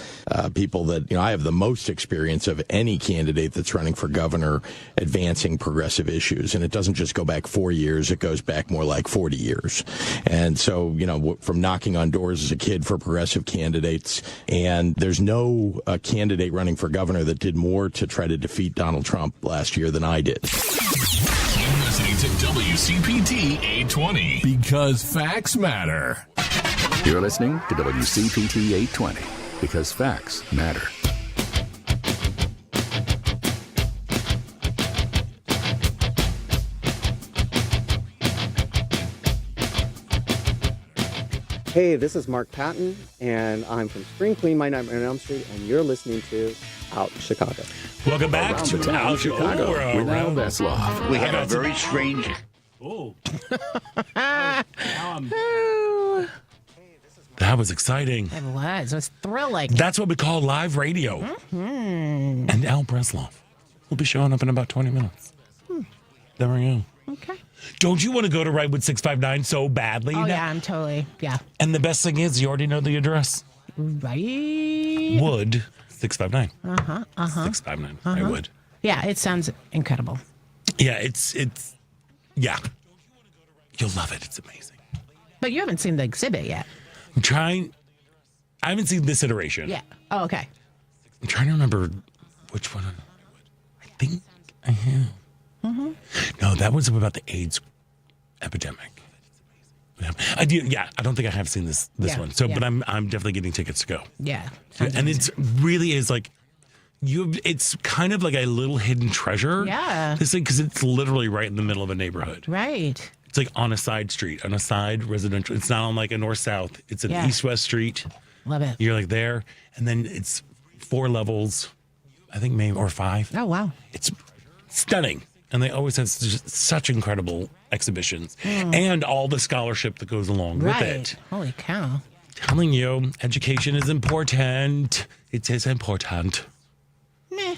people that, I have the most experience of any candidate that's running for governor advancing progressive issues. And it doesn't just go back 4 years, it goes back more like 40 years. And so, from knocking on doors as a kid for progressive candidates, and there's no candidate running for governor that did more to try to defeat Donald Trump last year than I did. You're listening to WCPT 820 because facts matter. You're listening to WCPT 820 because facts matter. Hey, this is Mark Patton, and I'm from Spring Clean My Nightmare on Elm Street, and you're listening to Out Chicago. Welcome back to Out Chicago. With Al Veslov. We had a very strange... Oh. That was exciting. It was. It was thrilling. That's what we call live radio. Mm-hmm. And Al Breslov will be showing up in about 20 minutes. There we go. Okay. Don't you want to go to Wrightwood 659 so badly? Oh, yeah, I'm totally, yeah. And the best thing is, you already know the address. Right. Wood 659. 659. Wrightwood. Yeah, it sounds incredible. Yeah, it's yeah. You'll love it. It's amazing. But you haven't seen the exhibit yet. I haven't seen this iteration. Yeah. Oh, okay. I'm trying to remember which one. I think I have. Mm-hmm. No, that was about the AIDS epidemic. I do. Yeah, I don't think I have seen this one. So, but I'm definitely getting tickets to go. Yeah. And it's really is like it's kind of like a little hidden treasure. Yeah. This thing, because it's literally right in the middle of a neighborhood. Right. It's like on a side street, on a side residential. It's not on like a north-south. It's an east-west street. Love it. You're like there, and then it's 4 levels, I think maybe, or 5. Oh, wow. It's stunning. And they always have such incredible exhibitions and all the scholarship that goes along with it. Holy cow. Telling you, education is important. It is important. Meh.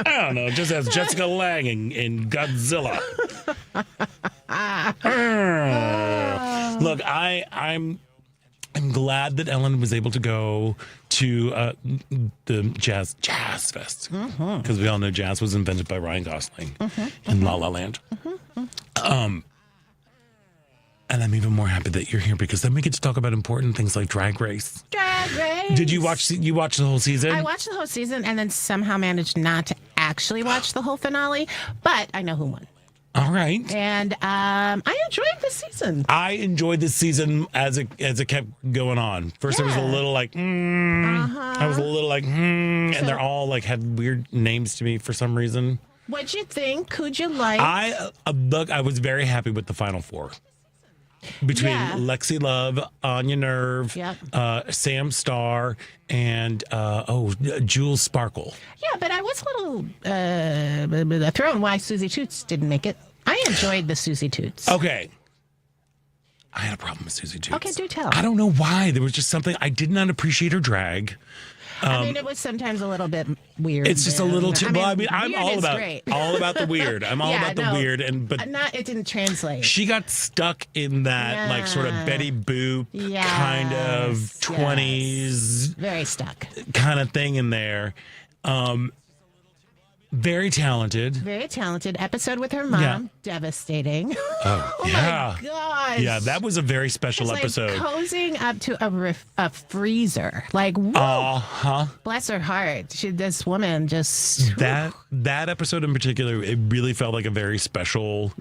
I don't know. It just has Jessica Lange in Godzilla. Look, I'm glad that Ellen was able to go to the Jazz Fest, because we all know jazz was invented by Ryan Gosling in La La Land. And I'm even more happy that you're here, because then we get to talk about important things like Drag Race. Drag Race. Did you watch the whole season? I watched the whole season and then somehow managed not to actually watch the whole finale, but I know who won. All right. And I enjoyed this season. I enjoyed this season as it kept going on. First, it was a little like, I was a little like, and they're all like had weird names to me for some reason. What'd you think? Who'd you like? I was very happy with the final four. Between Lexi Love, Anya Nerve, Sam Starr, and Jules Sparkle. Yeah, but I was a little thrown why Susie Toots didn't make it. I enjoyed the Susie Toots. Okay. I had a problem with Susie Toots. Okay, do tell. I don't know why. There was just something. I did not appreciate her drag. I mean, it was sometimes a little bit weird. It's just a little too. I'm all about the weird. I'm all about the weird, but it didn't translate. She got stuck in that like sort of Betty Boop kind of 20s, very stuck kind of thing in there. Very talented. Very talented. Episode with her mom. Devastating. Oh my gosh. Yeah, that was a very special episode. Like cozying up to a freezer. Like, bless her heart. This woman just... That episode in particular, it really felt like a very special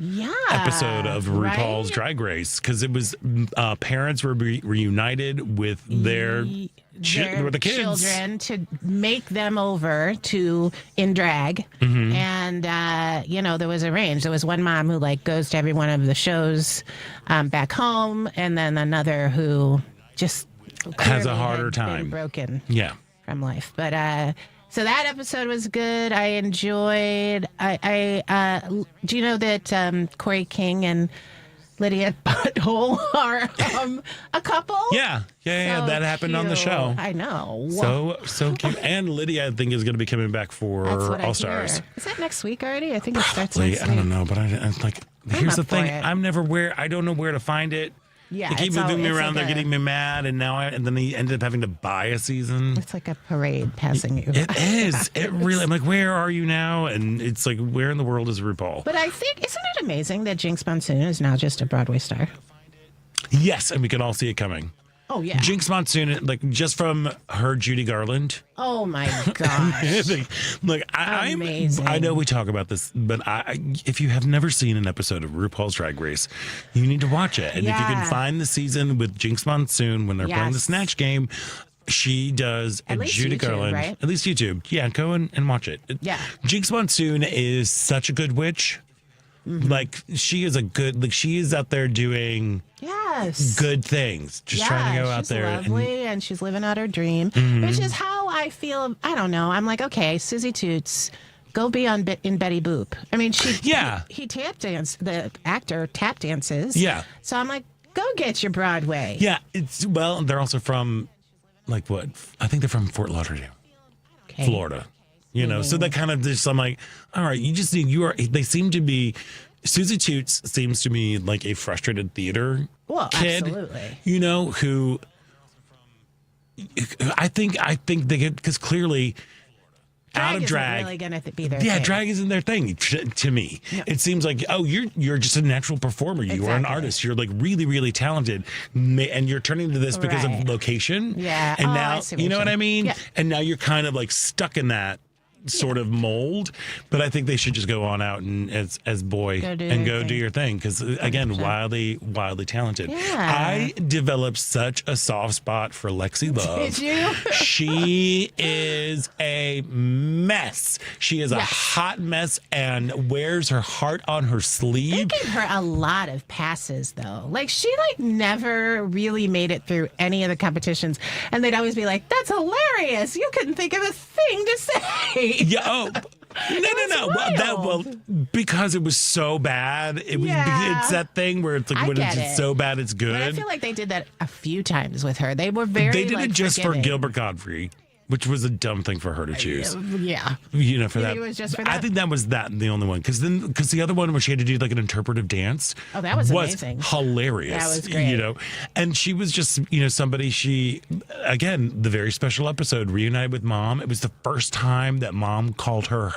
episode of RuPaul's Drag Race, because it was parents were reunited with their the kids. Children to make them over to in drag. And there was a range. There was one mom who like goes to every one of the shows back home, and then another who just has a harder time, broken from life. But so that episode was good. I enjoyed. Do you know that Corey King and Lydia Butthole are a couple? Yeah, that happened on the show. I know. So cute. And Lydia, I think, is going to be coming back for All Stars. Is that next week already? I think it starts Probably. next I week. don't know, but I'm like, here's the thing. I don't know where to find it. Yeah, they keep moving me around. They're getting me mad, and then he ended up having to buy a season. It's like a parade passing you. It is. It really. I'm like, where are you now? And it's like, where in the world is RuPaul? But I think, isn't it amazing that Jinx Monsoon is now just a Broadway star? Yes, and we can all see it coming. Oh yeah, Jinx Monsoon, like just from her Judy Garland. Oh my gosh! Amazing. I know we talk about this, but if you have never seen an episode of RuPaul's Drag Race, you need to watch it. And if you can find the season with Jinx Monsoon when they're playing the Snatch Game, she does at least Judy YouTube, Garland. right? At least YouTube. Yeah, go and watch it. Yeah. Jinx Monsoon is such a good witch. Like she is out there doing good things, just trying to go out there. She's lovely, and she's living out her dream, which is how I feel. I don't know. I'm like, okay, Susie Toots, go be in Betty Boop. I mean, he tap dance. The actor tap dances. Yeah. So I'm like, go get your Broadway. Yeah. They're also from like what? I think they're from Fort Lauderdale, Florida. So that kind of just, I'm like, all right, they seem to be, Susie Toots seems to me like a frustrated theater kid. Absolutely. Who I think they get, because clearly out of drag. Really gonna be their thing. Drag isn't their thing to me. No. It seems like, you're just a natural performer. You are an artist. You're like really, really talented, and you're turning to this because of location. Yeah. And now, you know what I mean? Yeah. And now you're kind of like stuck in that sort of mold, but I think they should just go on out and as boy do your thing, because again, 100%. wildly talented. I developed such a soft spot for Lexi Love. Did you? She is a mess. She is a hot mess and wears her heart on her sleeve. They gave her a lot of passes though. Like she never really made it through any of the competitions, and they'd always be like, "That's hilarious! You couldn't think of a thing to say." Yeah. Oh, no. Because it was so bad. It's that thing where it's like when it's so bad, it's good. But I feel like they did that a few times with her. They were very. They did it just forgiving. for Gilbert Godfrey. which was a dumb thing for her to choose. Yeah. You know, for You that. think it was just for I that? think that was the only one. Because the other one where she had to do like an interpretive dance. Oh, that was amazing. Hilarious. That was great. You know, and she was just, somebody again, the very special episode, reunited with mom. It was the first time that mom called her.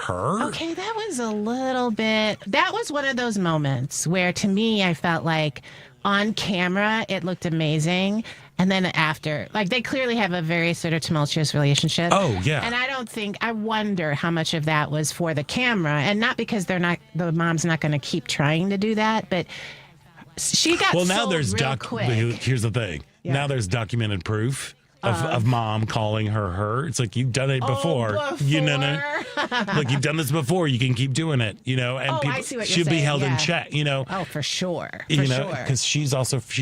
Okay, that was that was one of those moments where to me, I felt like on camera, it looked amazing. And then after, like, they clearly have a very sort of tumultuous relationship. Oh, yeah. And I wonder how much of that was for the camera, and not because the mom's not going to keep trying to do that, but she got Well, now sold there's real quick. Here's the thing. Yeah. Now there's documented proof of mom calling her. It's like, you've done it before. You know, like, you've done this before. You can keep doing it, and I see what you're she'll be saying, held in yeah. check, Oh, for sure. because she's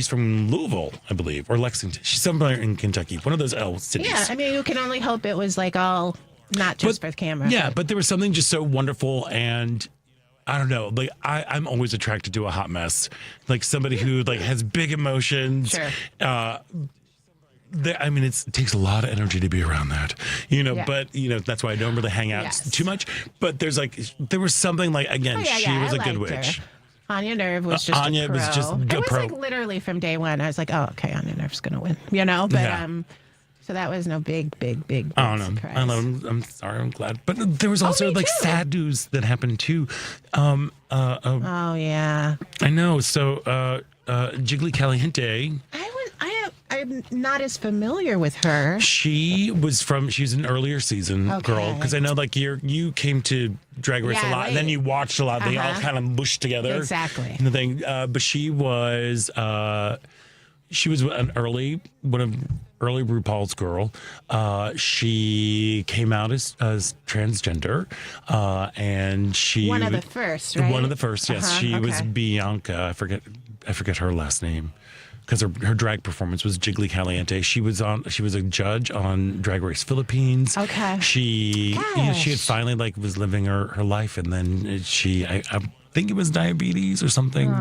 from Louisville, I believe, or Lexington. She's somewhere in Kentucky, one of those L cities. Yeah, I mean, you can only hope it was like all not just for the camera. Yeah, but there was something just so wonderful, and I don't know. Like, I'm always attracted to a hot mess, like somebody who like has big emotions. Sure. It takes a lot of energy to be around that, Yeah. but, that's why I don't really hang out too much. But there was something like, again, she was a good witch. Her. Anya Nerve was just Anya a pro. was just a it was pro. like literally from day one. I was like, oh, okay, Anya Nerve's going to win, but, Yeah. so that was no big I don't know. surprise. I love him. I'm sorry. I'm glad. But there was also me like too. sad news that happened too. Oh, yeah. I know. So, Jiggly Caliente. I'm not as familiar with her. She's an earlier season girl, because I know like you came to Drag Race a lot, and then you watched a lot. They all kind of mushed together. Exactly. And the thing, but she was an early RuPaul's girl. She came out as transgender, and she One of the first, right? One of the first, yes. She was Bianca. I forget her last name, because her drag performance was Jiggly Caliente. She was a judge on Drag Race Philippines. Okay. She had finally was living her life, and then I think it was diabetes or something,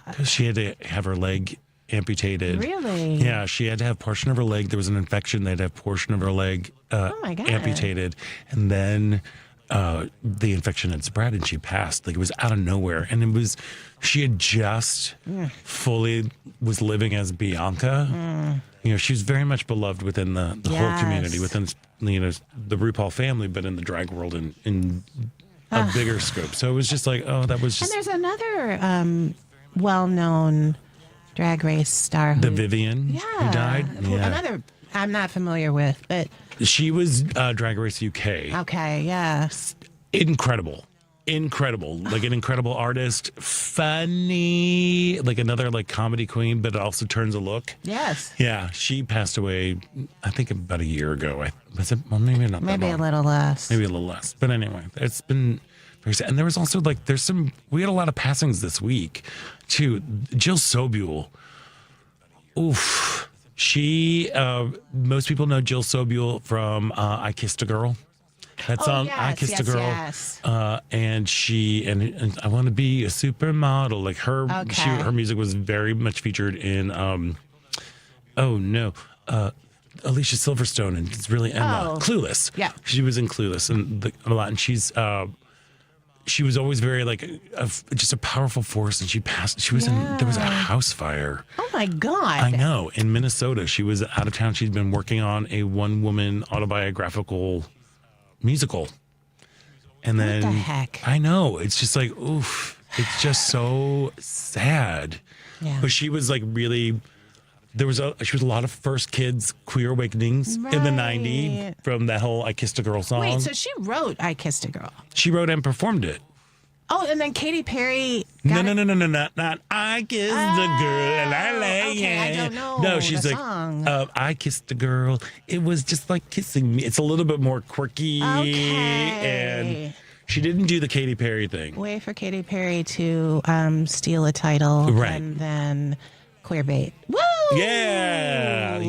because she had to have her leg amputated. Really? Yeah, she had to have portion of her leg. There was an infection. They'd have portion of her leg amputated, and then the infection had spread, and she passed. Like, it was out of nowhere, and she had just fully was living as Bianca. She was very much beloved within the whole community, within the RuPaul family, but in the drag world in a bigger scope. So it was just like, that was just. And there's another well-known Drag Race star, The Vivian, who died. Yeah. Another I'm not familiar with, but she was Drag Race UK. Okay, yeah. Incredible. Like an incredible artist, funny, like another comedy queen, but also turns a look. Yes. Yeah, she passed away, I think about a year ago. Was it? Well, maybe not. Maybe that long. a little less. Maybe a little less. But anyway, it's been very sad. And there was also we had a lot of passings this week too. Jill Sobule. Oof. She, most people know Jill Sobule from I Kissed a Girl. That song, I Kissed a Girl. Yes. And she, and I Want to Be a Supermodel. Like her music was very much featured in, Alicia Silverstone, and it's really Emma. Clueless. Yeah. She was in Clueless and a lot. And she was always very just a powerful force, and she passed. She was there was a house fire. Oh my God. I know, in Minnesota. She was out of town. She'd been working on a one-woman autobiographical musical. And then what the heck? I know. It's just like, oof. It's just so sad. Yeah. But she was really she was a lot of first kids queer awakenings in the 90s from that whole I Kissed a Girl song. Wait, so she wrote I Kissed a Girl. She wrote and performed it. Oh, and then Katy Perry. No, not I kissed the girl and I lay okay, I don't know. No, she's the like, song. I kissed the girl. It was just like kissing me. It's a little bit more quirky. Okay. And she didn't do the Katy Perry thing. Way for Katy Perry to steal a title. Right. And then queerbait. Woo! Yeah.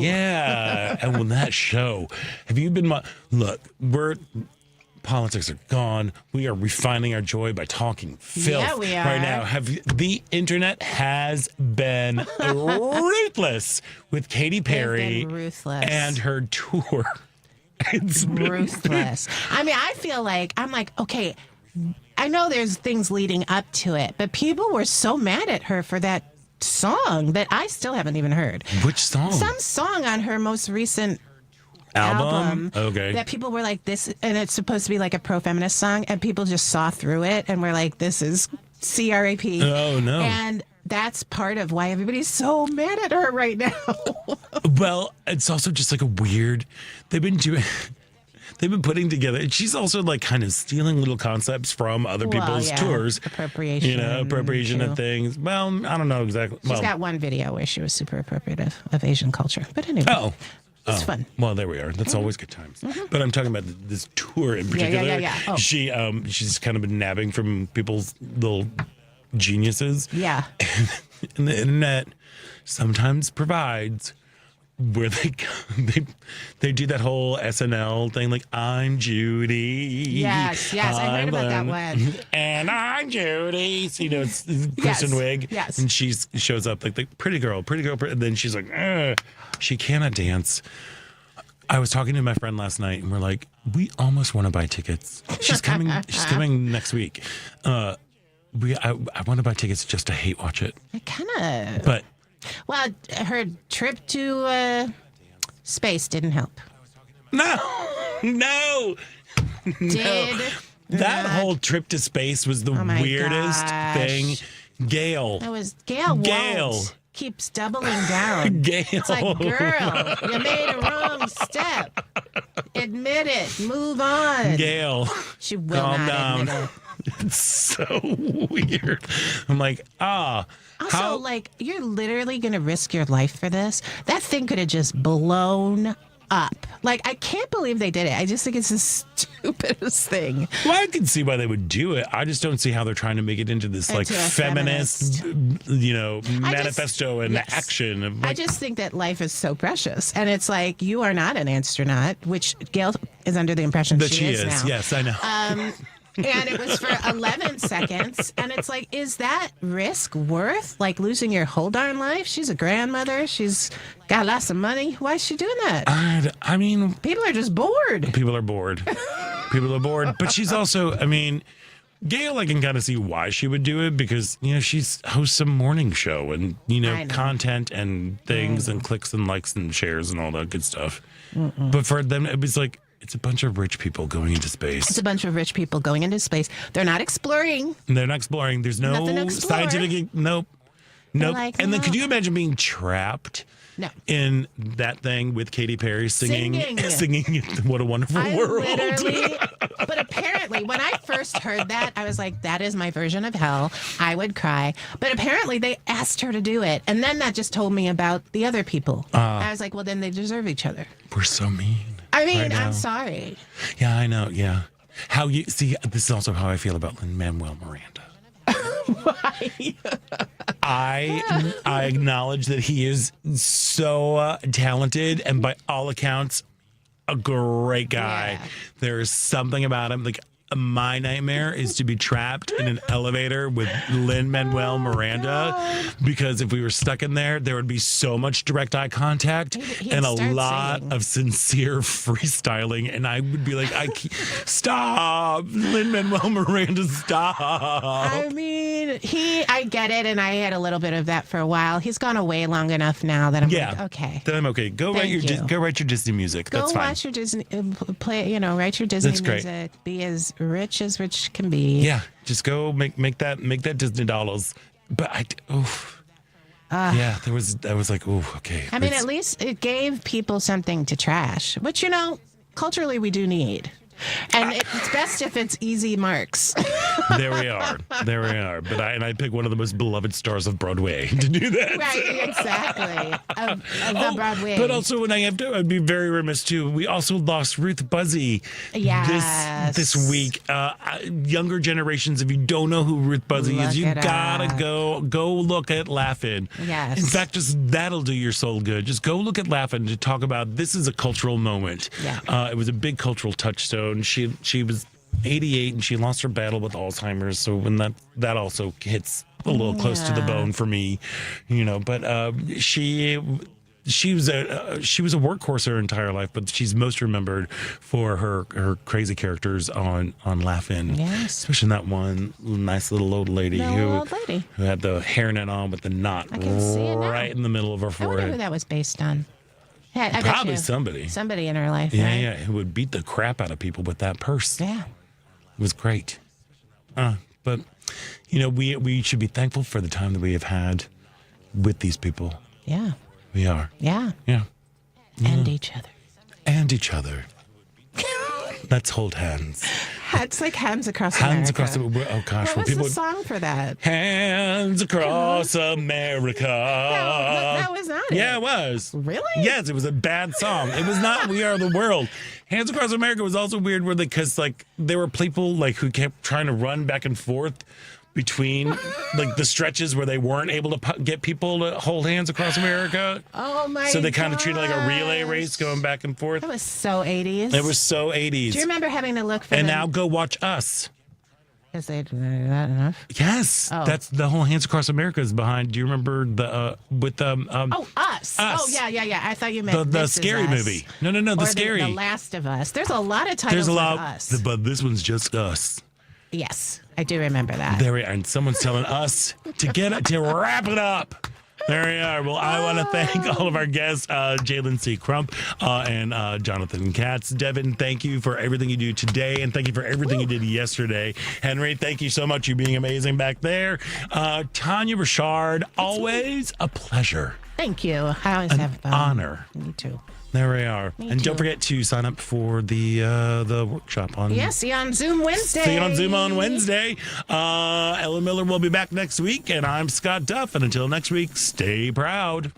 And when that show, have you been, look, politics are gone. We are refining our joy by talking filth Yeah, we are. right now. The internet has been ruthless with Katy Perry They've been ruthless. and her tour. It's ruthless. I mean, I feel like I'm like, okay, I know there's things leading up to it, but people were so mad at her for that song that I still haven't even heard. Which song? Some song on her most recent album. Okay. That people were like, this, and it's supposed to be like a pro-feminist song, and people just saw through it and were like, this is CRAP. Oh, no. And that's part of why everybody's so mad at her right now. Well, it's also just like a weird. They've been putting together. And she's also like kind of stealing little concepts from other people's tours. Appropriation of things. Well, I don't know exactly. She's got one video where she was super appropriative of Asian culture. But anyway. It's fun. Well, there we are. That's always good times. But I'm talking about this tour in particular. Yeah. Oh. She's kind of been nabbing from people's little geniuses. Yeah. And the internet sometimes provides where they do that whole SNL thing, like, I'm Judy. Yes, I heard about that one. And I'm Judy. So, it's Kristen Wiig. Yes. And she shows up like the pretty girl. And then she's like, she cannot dance. I was talking to my friend last night, and we're like, we almost want to buy tickets. She's coming next week. I want to buy tickets just to hate watch it. I kind of. But. Well, her trip to space didn't help. No. That not. whole trip to space was the weirdest thing. Gail. That was Gail. Keeps doubling down. Gail. It's like, girl, you made a wrong step. Admit it. Move on. Gail. She will calm not down. admit it. It's so weird. I'm like, Also, like, you're literally going to risk your life for this? That thing could have just blown up. Like, I can't believe they did it. I just think it's the stupidest thing. Well, I can see why they would do it. I just don't see how they're trying to make it into this, like, feminist, manifesto and action. I just think that life is so precious. And it's like, you are not an astronaut, which Gail is under the impression that she is now. Yes, I know. And it was for 11 seconds. And it's like, is that risk worth, like, losing your whole darn life? She's a grandmother. She's got lots of money. Why is she doing that? I mean... People are just bored. People are bored. But she's also, Gail, I can kind of see why she would do it because, she's hosts a morning show and, content and things and clicks and likes and shares and all that good stuff. But for them, it was like, it's a bunch of rich people going into space. It's a bunch of rich people going into space. They're not exploring. There's no scientific. Nope. Like, and then could you imagine being trapped in that thing with Katy Perry singing What a Wonderful World? But apparently, when I first heard that, I was like, that is my version of hell. I would cry. But apparently, they asked her to do it. And then that just told me about the other people. I was like, well, then they deserve each other. We're so mean. I mean, right I'm sorry. Yeah, I know. Yeah. How you see, this is also how I feel about Lin-Manuel Miranda. Why? I acknowledge that he is so talented and by all accounts, a great guy. Yeah. There is something about him. Like, my nightmare is to be trapped in an elevator with Lin-Manuel Miranda because if we were stuck in there would be so much direct eye contact and a lot of sincere freestyling, and I would be like, stop, Lin-Manuel Miranda, stop. I mean, I get it, and I had a little bit of that for a while. He's gone away long enough now that I'm like, okay. Then I'm okay. Go write your Disney music. That's fine. Go watch your Disney, write your Disney music. Be as rich as rich can be. Yeah, just go make that Disney dollars. But that was like, okay. I mean, at least it gave people something to trash, which culturally we do need. And it's best if it's easy marks. There we are. But I pick one of the most beloved stars of Broadway to do that. Right, exactly. Of the Broadway. But also, when I'd be very remiss too. We also lost Ruth Buzzy this week. Younger generations, if you don't know who Ruth Buzzy is, you gotta go look at Laugh-In. Yes. In fact, just that'll do your soul good. Just go look at Laugh-In to talk about this is a cultural moment. Yeah. It was a big cultural touchstone. She was 88 and she lost her battle with Alzheimer's, so when that also hits a little close to the bone for me, but she she was a workhorse her entire life, but she's most remembered for her crazy characters on Laugh-In. Yes. Especially that one nice little old lady who had the hairnet on with the knot I can see it now. right in the middle of her I wonder who forehead. that was based on. I bet Probably you. somebody. Somebody in her life. Yeah, right? yeah, who would beat the crap out of people with that purse. Yeah. It was great. But, we should be thankful for the time that we have had with these people. Yeah. We are. Yeah. Yeah. And each other. And each other. Let's hold hands. It's like Hands Across Hands America. across the... Oh, gosh. What was the song for that? Hands across America. That was not it. Yeah, it was. Really? Yes, it was a bad song. It was not We Are the World. Hands Across America was also weird because there were people who kept trying to run back and forth between the stretches where they weren't able to get people to hold hands across America. Oh my! So they kind of treated it like a relay race going back and forth. That was so 80s. It was so 80s. Do you remember having to look for And them? now go watch Us. Because they didn't do that enough. Yes, that's the whole Hands Across America is behind. Do you remember Us. Us. Oh yeah. I thought you meant the This Is scary Us. movie? No, the Or scary. The Last of Us. There's a lot of titles There's a lot, with Us. but this one's just Us. Yes, I do remember that. There we are, and someone's telling us to wrap it up. There we are. Well, I want to thank all of our guests, Jalen C. Crump and Jonathan Katz. Devin, thank you for everything you do today, and thank you for everything you did yesterday. Henry, thank you so much. You're being amazing back there. Tanya Richard, always a pleasure. Thank you. I always have fun. Honor. Me too. There we are. Me and too. don't forget to sign up for the workshop on. Yeah, see you on Zoom Wednesday. See you on Zoom on Wednesday. Ellen Miller will be back next week, and I'm Scott Duff. And until next week, stay proud.